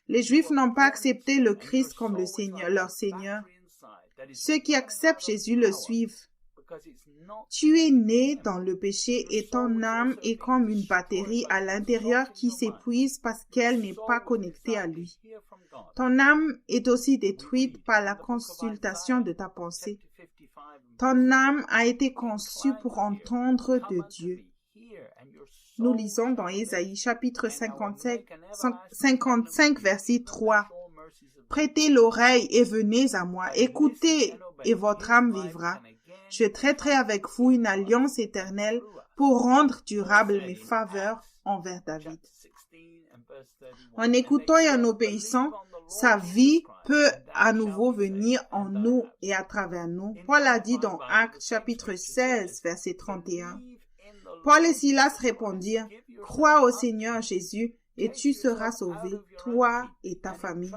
Les Juifs n'ont pas accepté le Christ comme le Seigneur, leur Seigneur. Ceux qui acceptent Jésus le suivent. Tu es né dans le péché et ton âme est comme une batterie à l'intérieur qui s'épuise parce qu'elle n'est pas connectée à lui. Ton âme est aussi détruite par la consultation de ta pensée. Ton âme a été conçue pour entendre de Dieu. Nous lisons dans Ésaïe chapitre 55, verset 3. Prêtez l'oreille et venez à moi. Écoutez et votre âme vivra. Je traiterai avec vous une alliance éternelle pour rendre durable mes faveurs envers David. En écoutant et en obéissant, sa vie peut à nouveau venir en nous et à travers nous. Paul a dit dans Actes chapitre 16, verset 31. Paul et Silas répondirent, « Crois au Seigneur Jésus et tu seras sauvé, toi et ta famille. »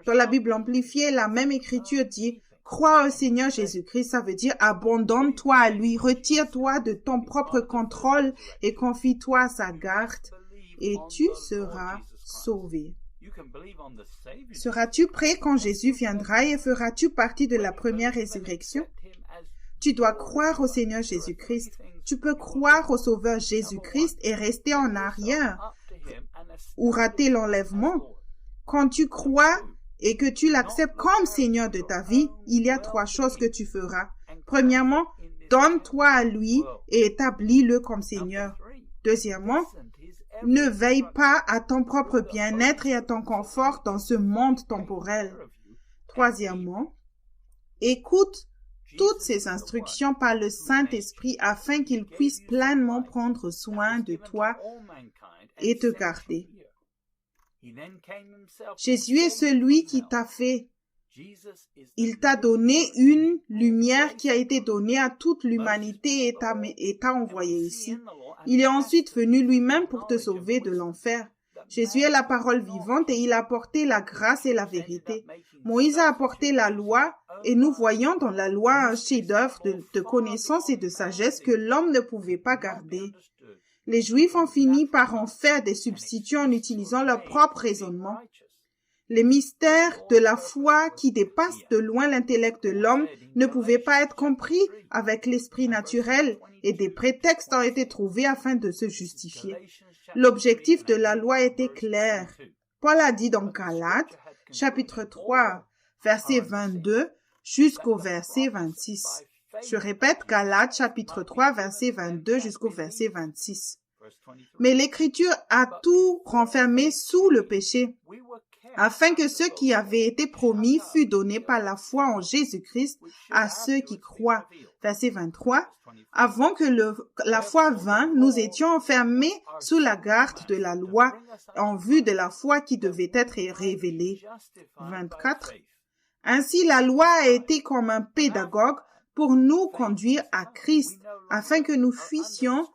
Dans la Bible amplifiée, la même écriture dit, « Crois au Seigneur Jésus-Christ », ça veut dire « abandonne-toi à lui, retire-toi de ton propre contrôle et confie-toi à sa garde et tu seras sauvé. » Seras-tu prêt quand Jésus viendra et feras-tu partie de la première résurrection? Tu dois croire au Seigneur Jésus-Christ. Tu peux croire au Sauveur Jésus-Christ et rester en arrière ou rater l'enlèvement. Quand tu crois et que tu l'acceptes comme Seigneur de ta vie, il y a 3 choses que tu feras. Premièrement, donne-toi à lui et établis-le comme Seigneur. Deuxièmement, ne veille pas à ton propre bien-être et à ton confort dans ce monde temporel. Troisièmement, écoute toutes ces instructions par le Saint-Esprit afin qu'il puisse pleinement prendre soin de toi et te garder. Jésus est celui qui t'a fait. Il t'a donné une lumière qui a été donnée à toute l'humanité et t'a envoyé ici. Il est ensuite venu lui-même pour te sauver de l'enfer. Jésus est la parole vivante et il a apporté la grâce et la vérité. Moïse a apporté la loi et nous voyons dans la loi un chef-d'œuvre de connaissance et de sagesse que l'homme ne pouvait pas garder. Les Juifs ont fini par en faire des substituts en utilisant leur propre raisonnement. Les mystères de la foi qui dépassent de loin l'intellect de l'homme ne pouvaient pas être compris avec l'esprit naturel et des prétextes ont été trouvés afin de se justifier. L'objectif de la loi était clair. Paul a dit dans Galates, chapitre 3, verset 22 jusqu'au verset 26. Je répète, Galates, chapitre 3, verset 22 jusqu'au verset 26. Mais l'Écriture a tout renfermé sous le péché, afin que ce qui avait été promis fût donné par la foi en Jésus-Christ à ceux qui croient. Verset 23. Avant que la foi vînt, nous étions enfermés sous la garde de la loi en vue de la foi qui devait être révélée. 24. Ainsi, la loi a été comme un pédagogue pour nous conduire à Christ, afin que nous fussions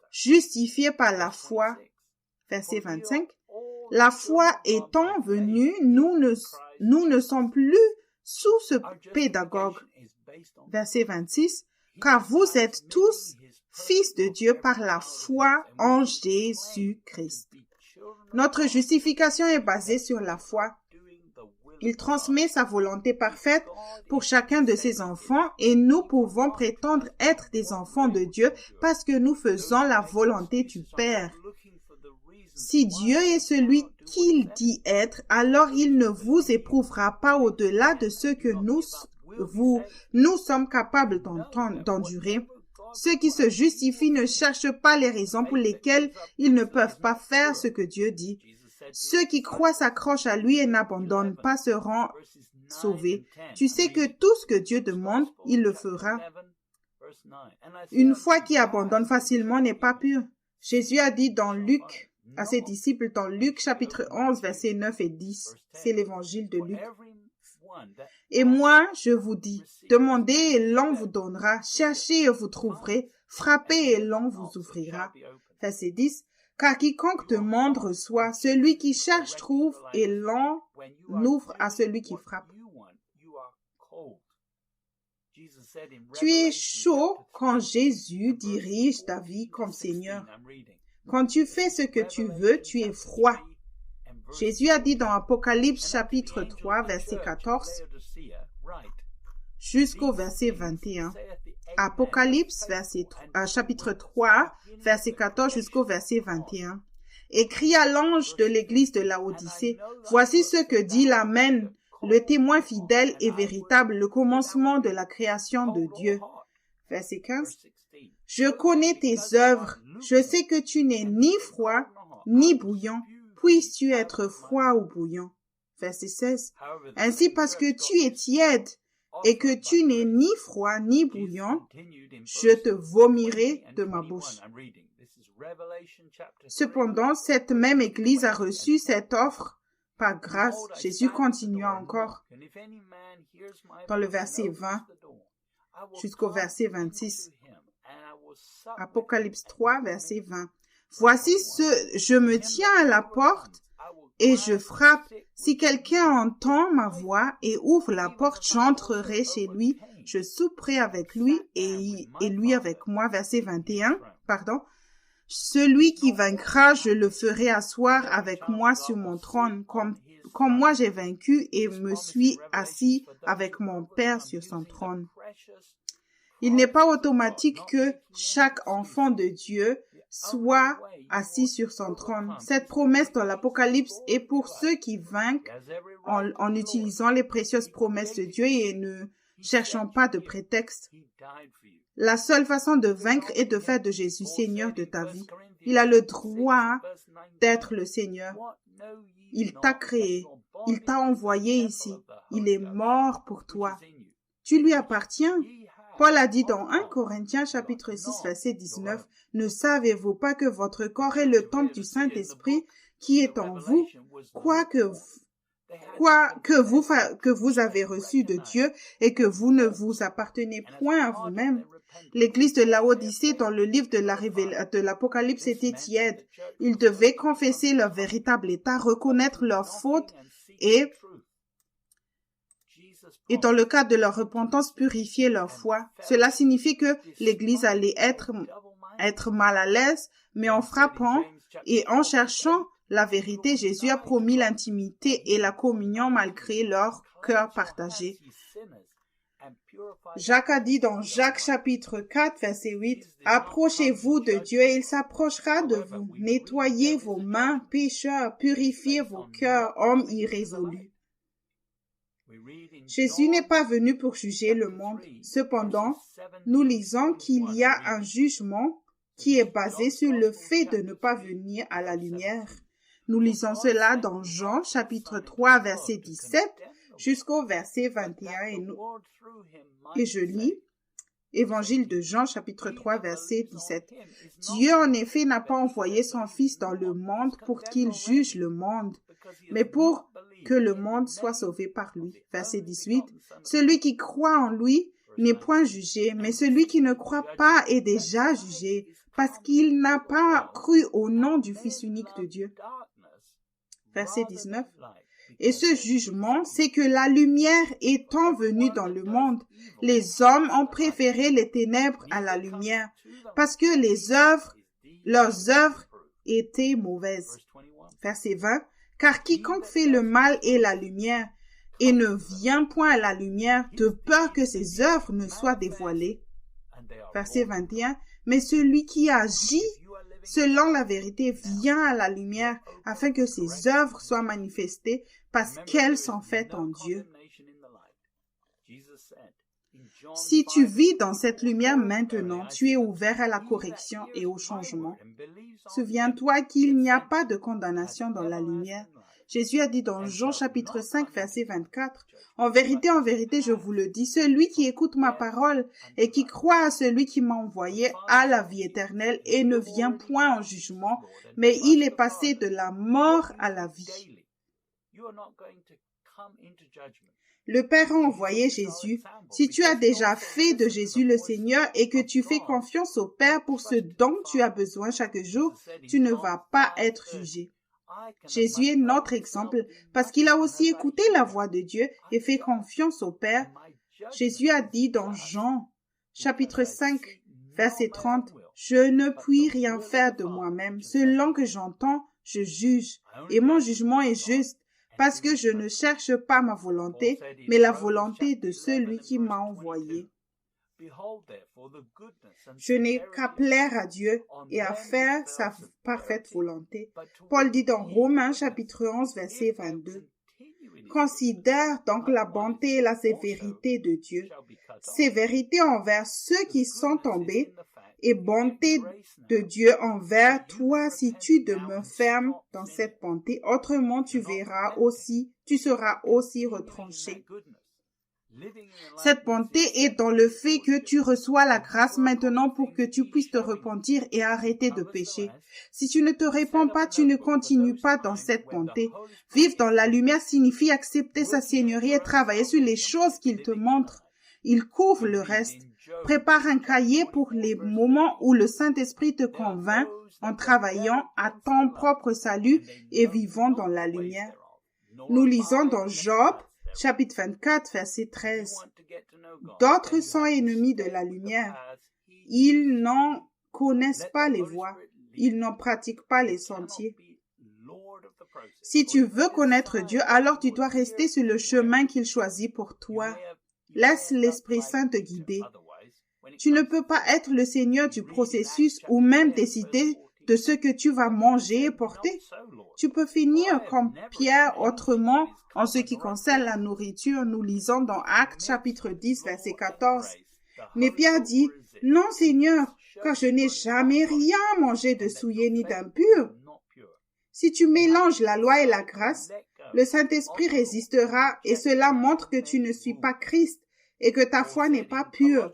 justifiés par la foi. Verset 25. La foi étant venue, nous ne sommes plus sous ce pédagogue. Verset 26. Car vous êtes tous fils de Dieu par la foi en Jésus-Christ. Notre justification est basée sur la foi. Il transmet sa volonté parfaite pour chacun de ses enfants et nous pouvons prétendre être des enfants de Dieu parce que nous faisons la volonté du Père. Si Dieu est celui qu'il dit être, alors il ne vous éprouvera pas au-delà de ce que nous sommes capables d'endurer. Ceux qui se justifient ne cherchent pas les raisons pour lesquelles ils ne peuvent pas faire ce que Dieu dit. Ceux qui croient s'accrochent à lui et n'abandonnent pas seront sauvés. Tu sais que tout ce que Dieu demande, il le fera. Une foi qui abandonne facilement n'est pas pure. Jésus a dit à ses disciples dans Luc chapitre 11, versets 9 et 10. C'est l'évangile de Luc. Et moi, je vous dis, demandez et l'on vous donnera, cherchez et vous trouverez, frappez et l'on vous ouvrira. Verset 10. Car quiconque demande reçoit, celui qui cherche trouve et l'on ouvre à celui qui frappe. Tu es chaud quand Jésus dirige ta vie comme Seigneur. Quand tu fais ce que tu veux, tu es froid. Jésus a dit dans Apocalypse chapitre 3, verset 14 jusqu'au verset 21. Apocalypse, chapitre 3, verset 14 jusqu'au verset 21. Écrit à l'ange de l'église de Laodicée, voici ce que dit l'Amen, le témoin fidèle et véritable, le commencement de la création de Dieu. Verset 15. Je connais tes œuvres, je sais que tu n'es ni froid ni bouillant. Puisses-tu être froid ou bouillant? Verset 16. Ainsi, parce que tu es tiède et que tu n'es ni froid ni bouillant, je te vomirai de ma bouche. Cependant, cette même Église a reçu cette offre par grâce. Jésus continua encore dans le verset 20 jusqu'au verset 26. Apocalypse 3, verset 20. Voici je me tiens à la porte et je frappe. Si quelqu'un entend ma voix et ouvre la porte, j'entrerai chez lui, je souperai avec lui et lui avec moi. Verset 21, Celui qui vaincra, je le ferai asseoir avec moi sur mon trône, comme moi j'ai vaincu et me suis assis avec mon Père sur son trône. Il n'est pas automatique que chaque enfant de Dieu soit assis sur son trône. Cette promesse dans l'Apocalypse est pour ceux qui vainquent en utilisant les précieuses promesses de Dieu et ne cherchant pas de prétexte. La seule façon de vaincre est de faire de Jésus Seigneur de ta vie. Il a le droit d'être le Seigneur. Il t'a créé. Il t'a envoyé ici. Il est mort pour toi. Tu lui appartiens. Paul a dit dans 1 Corinthiens chapitre 6 verset 19, « Ne savez-vous pas que votre corps est le temple du Saint-Esprit qui est en vous, que vous avez reçu de Dieu et que vous ne vous appartenez point à vous-même. » L'église de Laodicée dans le livre de l'Apocalypse était tiède. Ils devaient confesser leur véritable état, reconnaître leurs fautes et dans le cadre de leur repentance, purifier leur foi. Cela signifie que l'Église allait être mal à l'aise, mais en frappant et en cherchant la vérité, Jésus a promis l'intimité et la communion malgré leur cœur partagé. Jacques a dit dans Jacques chapitre 4, verset 8, « Approchez-vous de Dieu et il s'approchera de vous. Nettoyez vos mains, pécheurs, purifiez vos cœurs, hommes irrésolus. » Jésus n'est pas venu pour juger le monde. Cependant, nous lisons qu'il y a un jugement qui est basé sur le fait de ne pas venir à la lumière. Nous lisons cela dans Jean chapitre 3 verset 17 jusqu'au verset 21 et je lis Évangile de Jean chapitre 3 verset 17. Dieu en effet n'a pas envoyé son Fils dans le monde pour qu'il juge le monde, mais pour que le monde soit sauvé par lui. Verset 18. Celui qui croit en lui n'est point jugé, mais celui qui ne croit pas est déjà jugé, parce qu'il n'a pas cru au nom du Fils unique de Dieu. Verset 19. Et ce jugement, c'est que la lumière étant venue dans le monde, les hommes ont préféré les ténèbres à la lumière, parce que leurs œuvres étaient mauvaises. Verset 20. Car quiconque fait le mal est la lumière, et ne vient point à la lumière, de peur que ses œuvres ne soient dévoilées. Verset 21. Mais celui qui agit selon la vérité vient à la lumière, afin que ses œuvres soient manifestées, parce qu'elles sont faites en Dieu. Si tu vis dans cette lumière maintenant, tu es ouvert à la correction et au changement. Souviens-toi qu'il n'y a pas de condamnation dans la lumière. Jésus a dit dans Jean chapitre 5, verset 24, « En vérité, je vous le dis, celui qui écoute ma parole et qui croit à celui qui m'a envoyé a la vie éternelle et ne vient point en jugement, mais il est passé de la mort à la vie. » Le Père a envoyé Jésus. Si tu as déjà fait de Jésus le Seigneur et que tu fais confiance au Père pour ce dont tu as besoin chaque jour, tu ne vas pas être jugé. Jésus est notre exemple parce qu'il a aussi écouté la voix de Dieu et fait confiance au Père. Jésus a dit dans Jean, chapitre 5, verset 30, « Je ne puis rien faire de moi-même. Selon que j'entends, je juge, et mon jugement est juste, parce que je ne cherche pas ma volonté, mais la volonté de celui qui m'a envoyé. » Je n'ai qu'à plaire à Dieu et à faire sa parfaite volonté. Paul dit dans Romains chapitre 11, verset 22. Considère donc la bonté et la sévérité de Dieu. Sévérité envers ceux qui sont tombés et bonté de Dieu envers toi si tu demeures ferme dans cette bonté. Autrement, tu seras aussi retranché. Cette bonté est dans le fait que tu reçois la grâce maintenant pour que tu puisses te repentir et arrêter de pécher. Si tu ne te répands pas, tu ne continues pas dans cette bonté. Vivre dans la lumière signifie accepter sa seigneurie et travailler sur les choses qu'il te montre. Il couvre le reste. Prépare un cahier pour les moments où le Saint-Esprit te convainc en travaillant à ton propre salut et vivant dans la lumière. Nous lisons dans Job, chapitre 24, verset 13. D'autres sont ennemis de la lumière. Ils n'en connaissent pas les voies. Ils n'en pratiquent pas les sentiers. Si tu veux connaître Dieu, alors tu dois rester sur le chemin qu'il choisit pour toi. Laisse l'Esprit Saint te guider. Tu ne peux pas être le Seigneur du processus ou même décider de ce que tu vas manger et porter. Tu peux finir comme Pierre autrement en ce qui concerne la nourriture. Nous lisons dans Actes chapitre 10, verset 14. Mais Pierre dit, « Non, Seigneur, car je n'ai jamais rien mangé de souillé ni d'impur. » Si tu mélanges la loi et la grâce, le Saint-Esprit résistera et cela montre que tu ne suis pas Christ et que ta foi n'est pas pure.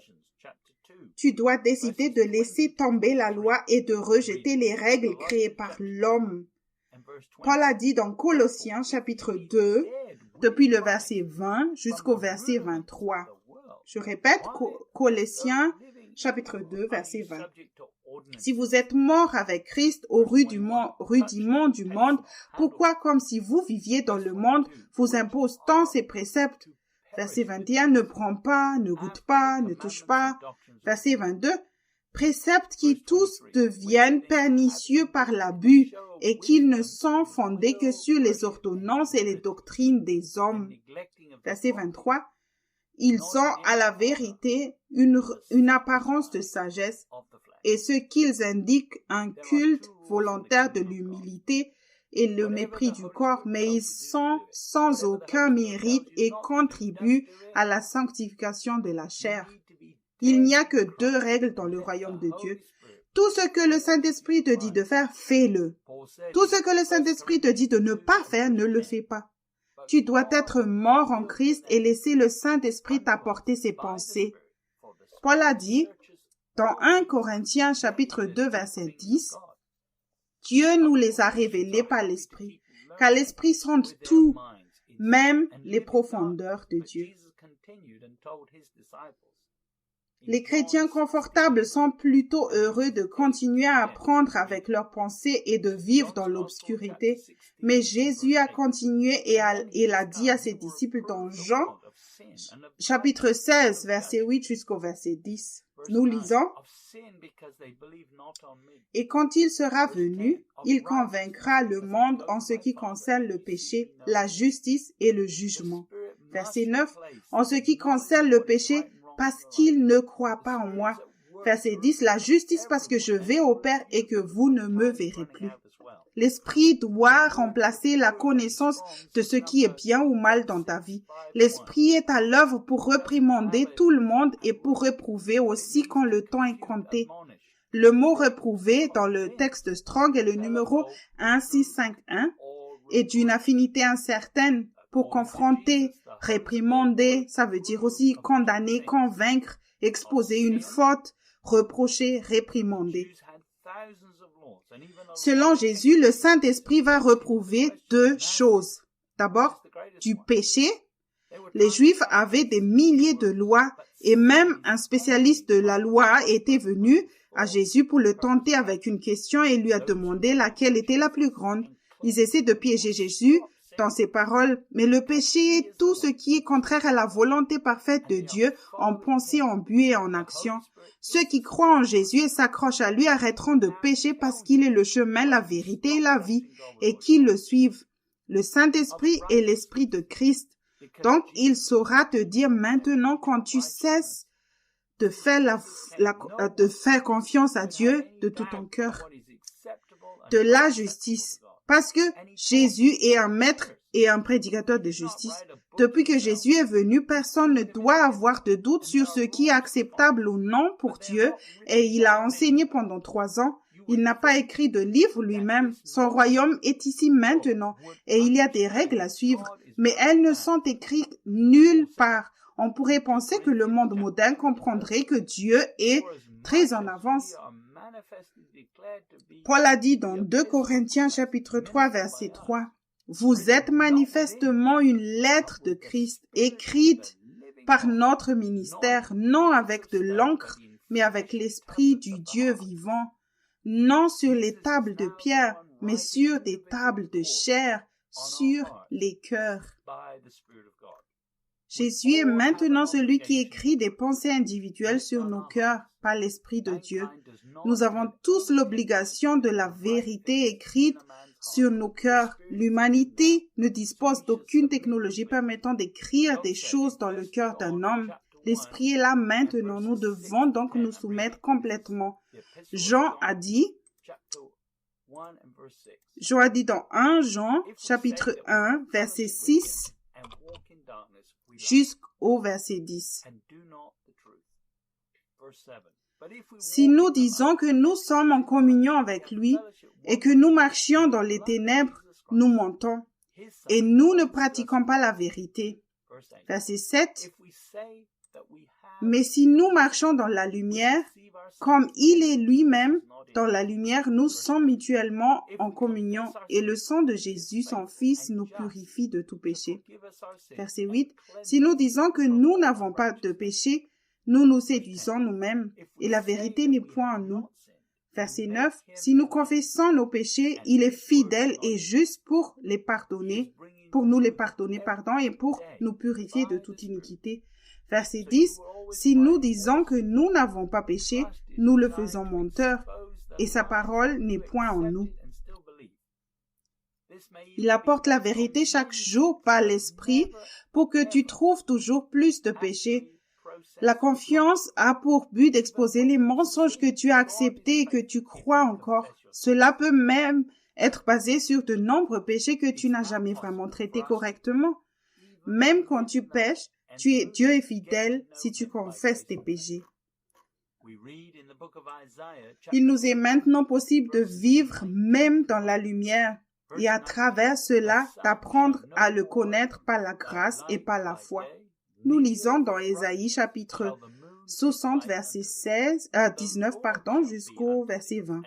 Tu dois décider de laisser tomber la loi et de rejeter les règles créées par l'homme. Paul a dit dans Colossiens chapitre 2, depuis le verset 20 jusqu'au verset 23. Je répète, Colossiens chapitre 2, verset 20. Si vous êtes morts avec Christ au rudiment du monde, pourquoi, comme si vous viviez dans le monde, vous impose tant ces préceptes? Verset 21, ne prends pas, ne goûte pas, ne touche pas. Verset 22, préceptes qui tous deviennent pernicieux par l'abus et qu'ils ne sont fondés que sur les ordonnances et les doctrines des hommes. Verset 23, ils ont à la vérité une apparence de sagesse et ce qu'ils indiquent un culte volontaire de l'humilité et le mépris du corps, mais ils sont sans aucun mérite et contribuent à la sanctification de la chair. Il n'y a que 2 règles dans le royaume de Dieu. Tout ce que le Saint-Esprit te dit de faire, fais-le. Tout ce que le Saint-Esprit te dit de ne pas faire, ne le fais pas. Tu dois être mort en Christ et laisser le Saint-Esprit t'apporter ses pensées. Paul a dit, dans 1 Corinthiens chapitre 2, verset 10, Dieu nous les a révélés par l'Esprit, car l'Esprit sonde tout, même les profondeurs de Dieu. Les chrétiens confortables sont plutôt heureux de continuer à apprendre avec leurs pensées et de vivre dans l'obscurité. Mais Jésus a continué et l'a dit à ses disciples dans Jean, chapitre 16, verset 8 jusqu'au verset 10. Nous lisons, « Et quand il sera venu, il convaincra le monde en ce qui concerne le péché, la justice et le jugement. » Verset 9, « En ce qui concerne le péché, parce qu'il ne croit pas en moi. » Verset 10, « La justice parce que je vais au Père et que vous ne me verrez plus. » L'Esprit doit remplacer la connaissance de ce qui est bien ou mal dans ta vie. L'Esprit est à l'œuvre pour réprimander tout le monde et pour réprouver aussi quand le temps est compté. Le mot réprouver dans le texte Strong est le numéro 1651 et d'une affinité incertaine. Pour confronter, réprimander, ça veut dire aussi condamner, convaincre, exposer une faute, reprocher, réprimander. Selon Jésus, le Saint-Esprit va réprouver 2 choses. D'abord, du péché. Les Juifs avaient des milliers de lois et même un spécialiste de la loi était venu à Jésus pour le tenter avec une question et lui a demandé laquelle était la plus grande. Ils essaient de piéger Jésus dans ses paroles, mais le péché est tout ce qui est contraire à la volonté parfaite de Dieu en pensée, en but et en action. Ceux qui croient en Jésus et s'accrochent à lui arrêteront de pécher parce qu'il est le chemin, la vérité et la vie, et qu'ils le suivent. Le Saint-Esprit est l'Esprit de Christ. Donc, il saura te dire maintenant quand tu cesses de faire confiance à Dieu de tout ton cœur, de la justice, parce que Jésus est un maître et un prédicateur de justice. Depuis que Jésus est venu, personne ne doit avoir de doute sur ce qui est acceptable ou non pour Dieu, et il a enseigné pendant 3 ans. Il n'a pas écrit de livre lui-même. Son royaume est ici maintenant, et il y a des règles à suivre, mais elles ne sont écrites nulle part. On pourrait penser que le monde moderne comprendrait que Dieu est très en avance. Paul a dit dans 2 Corinthiens chapitre 3 verset 3, « Vous êtes manifestement une lettre de Christ, écrite par notre ministère, non avec de l'encre, mais avec l'esprit du Dieu vivant, non sur les tables de pierre, mais sur des tables de chair, sur les cœurs. » Jésus est maintenant celui qui écrit des pensées individuelles sur nos cœurs par l'Esprit de Dieu. Nous avons tous l'obligation de la vérité écrite sur nos cœurs. L'humanité ne dispose d'aucune technologie permettant d'écrire des choses dans le cœur d'un homme. L'Esprit est là maintenant. Nous devons donc nous soumettre complètement. Jean a dit dans 1 Jean, chapitre 1, verset 6, jusqu'au verset 10. Si nous disons que nous sommes en communion avec lui et que nous marchions dans les ténèbres, nous mentons et nous ne pratiquons pas la vérité. Verset 7. Mais si nous marchons dans la lumière, comme il est lui-même dans la lumière, nous sommes mutuellement en communion et le sang de Jésus, son Fils, nous purifie de tout péché. Verset 8. Si nous disons que nous n'avons pas de péché, nous nous séduisons nous-mêmes et la vérité n'est point en nous. Verset 9. Si nous confessons nos péchés, il est fidèle et juste pour nous les pardonner, et pour nous purifier de toute iniquité. Verset 10. Si nous disons que nous n'avons pas péché, nous le faisons menteur et sa parole n'est point en nous. Il apporte la vérité chaque jour par l'Esprit pour que tu trouves toujours plus de péché. La confiance a pour but d'exposer les mensonges que tu as acceptés et que tu crois encore. Cela peut même être basé sur de nombreux péchés que tu n'as jamais vraiment traités correctement. Même quand tu pêches, Dieu est fidèle si tu confesses tes péchés. Il nous est maintenant possible de vivre même dans la lumière et à travers cela d'apprendre à le connaître par la grâce et par la foi. Nous lisons dans Ésaïe chapitre 60 verset 19 jusqu'au verset 20.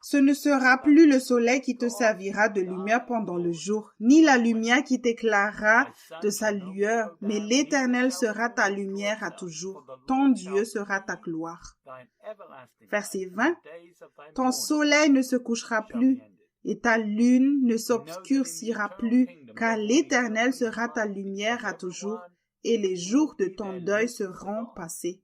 Ce ne sera plus le soleil qui te servira de lumière pendant le jour, ni la lumière qui t'éclairera de sa lueur, mais l'Éternel sera ta lumière à toujours. Ton Dieu sera ta gloire. Verset 20. Ton soleil ne se couchera plus et ta lune ne s'obscurcira plus, car l'Éternel sera ta lumière à toujours et les jours de ton deuil seront passés.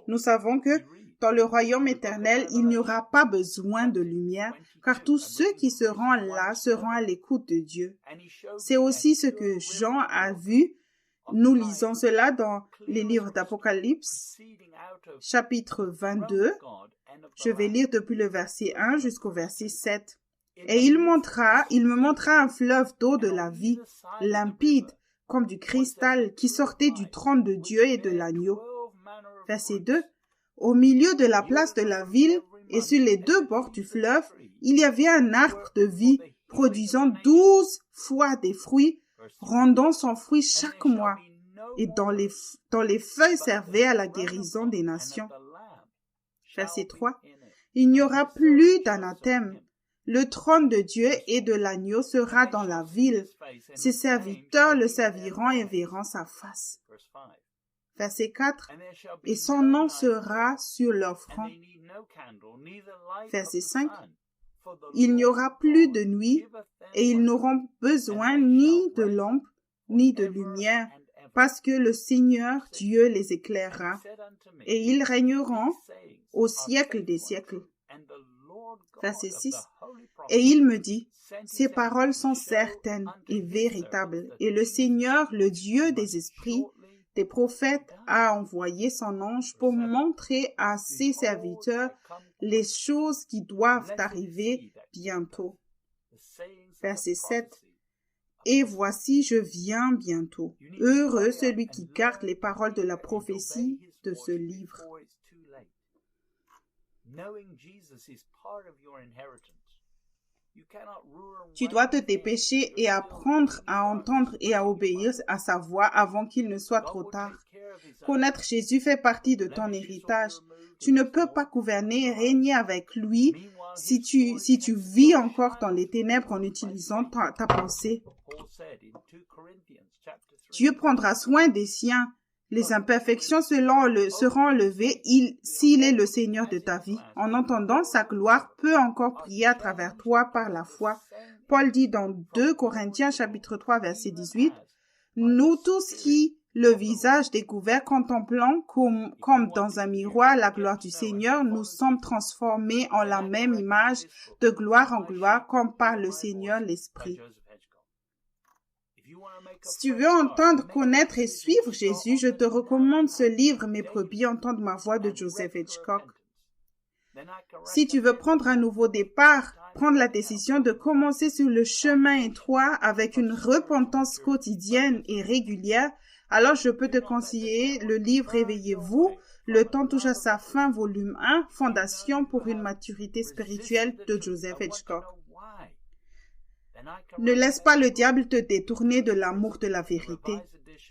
Nous savons que dans le royaume éternel, il n'y aura pas besoin de lumière, car tous ceux qui seront là seront à l'écoute de Dieu. C'est aussi ce que Jean a vu. Nous lisons cela dans les livres d'Apocalypse, chapitre 22. Je vais lire depuis le verset 1 jusqu'au verset 7. Et il me montra un fleuve d'eau de la vie, limpide, comme du cristal qui sortait du trône de Dieu et de l'agneau. Verset 2. Au milieu de la place de la ville et sur les 2 bords du fleuve, il y avait un arbre de vie produisant 12 fois des fruits, rendant son fruit chaque mois, et dont les feuilles servaient à la guérison des nations. Verset 3. Il n'y aura plus d'anathème. Le trône de Dieu et de l'agneau sera dans la ville. Ses serviteurs le serviront et verront sa face. Verset 4. Et son nom sera sur leur front. Verset 5. Il n'y aura plus de nuit et ils n'auront besoin ni de lampe ni de lumière parce que le Seigneur Dieu les éclairera et ils régneront au siècle des siècles. Verset 6. Et il me dit, ces paroles sont certaines et véritables, et le Seigneur, le Dieu des esprits, des prophètes a envoyé son ange pour montrer à ses serviteurs les choses qui doivent arriver bientôt. Verset 7. Et voici, je viens bientôt. Heureux celui qui garde les paroles de la prophétie de ce livre. Tu dois te dépêcher et apprendre à entendre et à obéir à sa voix avant qu'il ne soit trop tard. Connaître Jésus fait partie de ton héritage. Tu ne peux pas gouverner et régner avec lui si tu vis encore dans les ténèbres en utilisant ta pensée. Dieu prendra soin des siens. Les imperfections seront enlevées s'il est le Seigneur de ta vie. En entendant, sa gloire peut encore briller à travers toi par la foi. Paul dit dans 2 Corinthiens chapitre 3 verset 18, « Nous tous qui, le visage découvert, contemplant comme dans un miroir la gloire du Seigneur, nous sommes transformés en la même image de gloire en gloire comme par le Seigneur l'Esprit. » Si tu veux entendre, connaître et suivre Jésus, je te recommande ce livre « Mes brebis entendent ma voix » de Joseph Hitchcock. Si tu veux prendre un nouveau départ, prendre la décision de commencer sur le chemin étroit avec une repentance quotidienne et régulière, alors je peux te conseiller le livre « Réveillez-vous ». Le temps touche à sa fin, volume 1, Fondation pour une maturité spirituelle de Joseph Hitchcock. Ne laisse pas le diable te détourner de l'amour de la vérité.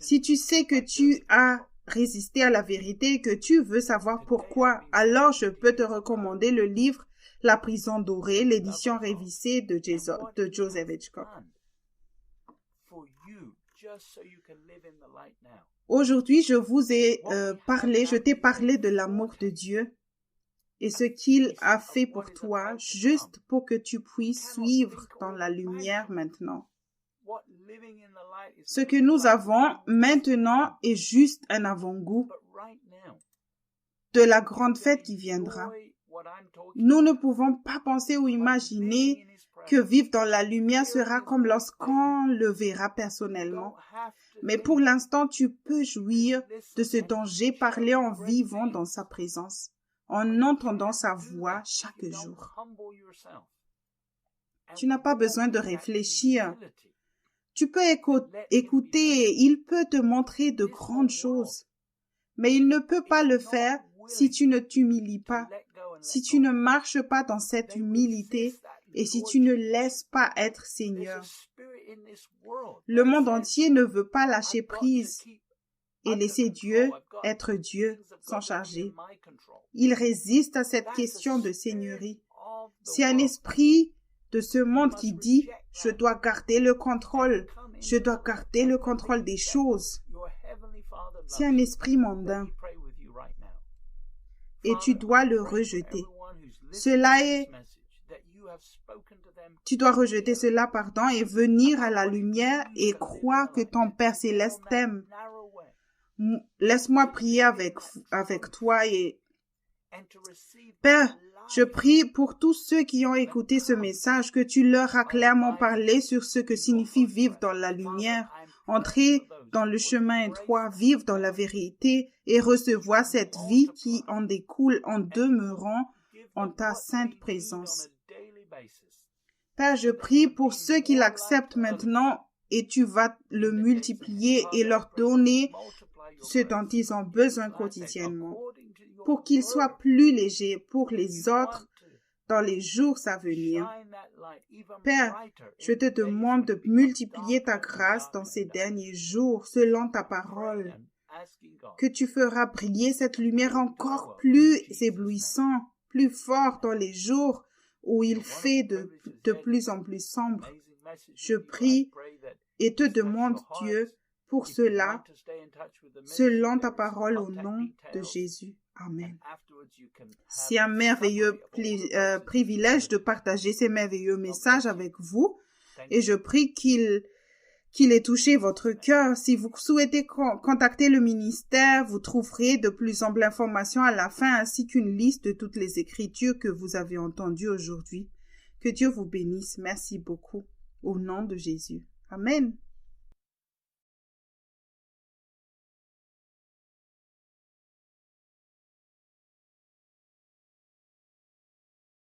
Si tu sais que tu as résisté à la vérité et que tu veux savoir pourquoi, alors je peux te recommander le livre « La prison dorée », l'édition révisée de Joseph Hitchcock. Aujourd'hui, je t'ai parlé de l'amour de Dieu et ce qu'il a fait pour toi, juste pour que tu puisses suivre dans la lumière maintenant. Ce que nous avons maintenant est juste un avant-goût de la grande fête qui viendra. Nous ne pouvons pas penser ou imaginer que vivre dans la lumière sera comme lorsqu'on le verra personnellement. Mais pour l'instant, tu peux jouir de ce dont j'ai parlé en vivant dans sa présence, en entendant sa voix chaque jour. Tu n'as pas besoin de réfléchir. Tu peux écouter et il peut te montrer de grandes choses. Mais il ne peut pas le faire si tu ne t'humilies pas, si tu ne marches pas dans cette humilité et si tu ne laisses pas être Seigneur. Le monde entier ne veut pas lâcher prise et laisser Dieu être Dieu sans charger. Il résiste à cette question de seigneurie. C'est un esprit de ce monde qui dit « Je dois garder le contrôle. Je dois garder le contrôle des choses. » C'est un esprit mondain. Et tu dois le rejeter. Tu dois rejeter cela, et venir à la lumière et croire que ton Père céleste t'aime. Laisse-moi prier avec toi et Père, je prie pour tous ceux qui ont écouté ce message, que tu leur as clairement parlé sur ce que signifie vivre dans la lumière, entrer dans le chemin étroit, vivre dans la vérité et recevoir cette vie qui en découle en demeurant en ta sainte présence. Père, je prie pour ceux qui l'acceptent maintenant et tu vas le multiplier et leur donner ce dont ils ont besoin quotidiennement, pour qu'ils soient plus légers pour les autres dans les jours à venir. Père, je te demande de multiplier ta grâce dans ces derniers jours selon ta parole, que tu feras briller cette lumière encore plus éblouissante, plus fort dans les jours où il fait de plus en plus sombre. Je prie et te demande, Dieu, pour cela, selon ta parole au nom de Jésus. Amen. C'est un merveilleux privilège de partager ces merveilleux messages avec vous et je prie qu'il ait touché votre cœur. Si vous souhaitez contacter le ministère, vous trouverez de plus amples informations à la fin ainsi qu'une liste de toutes les écritures que vous avez entendues aujourd'hui. Que Dieu vous bénisse. Merci beaucoup. Au nom de Jésus. Amen.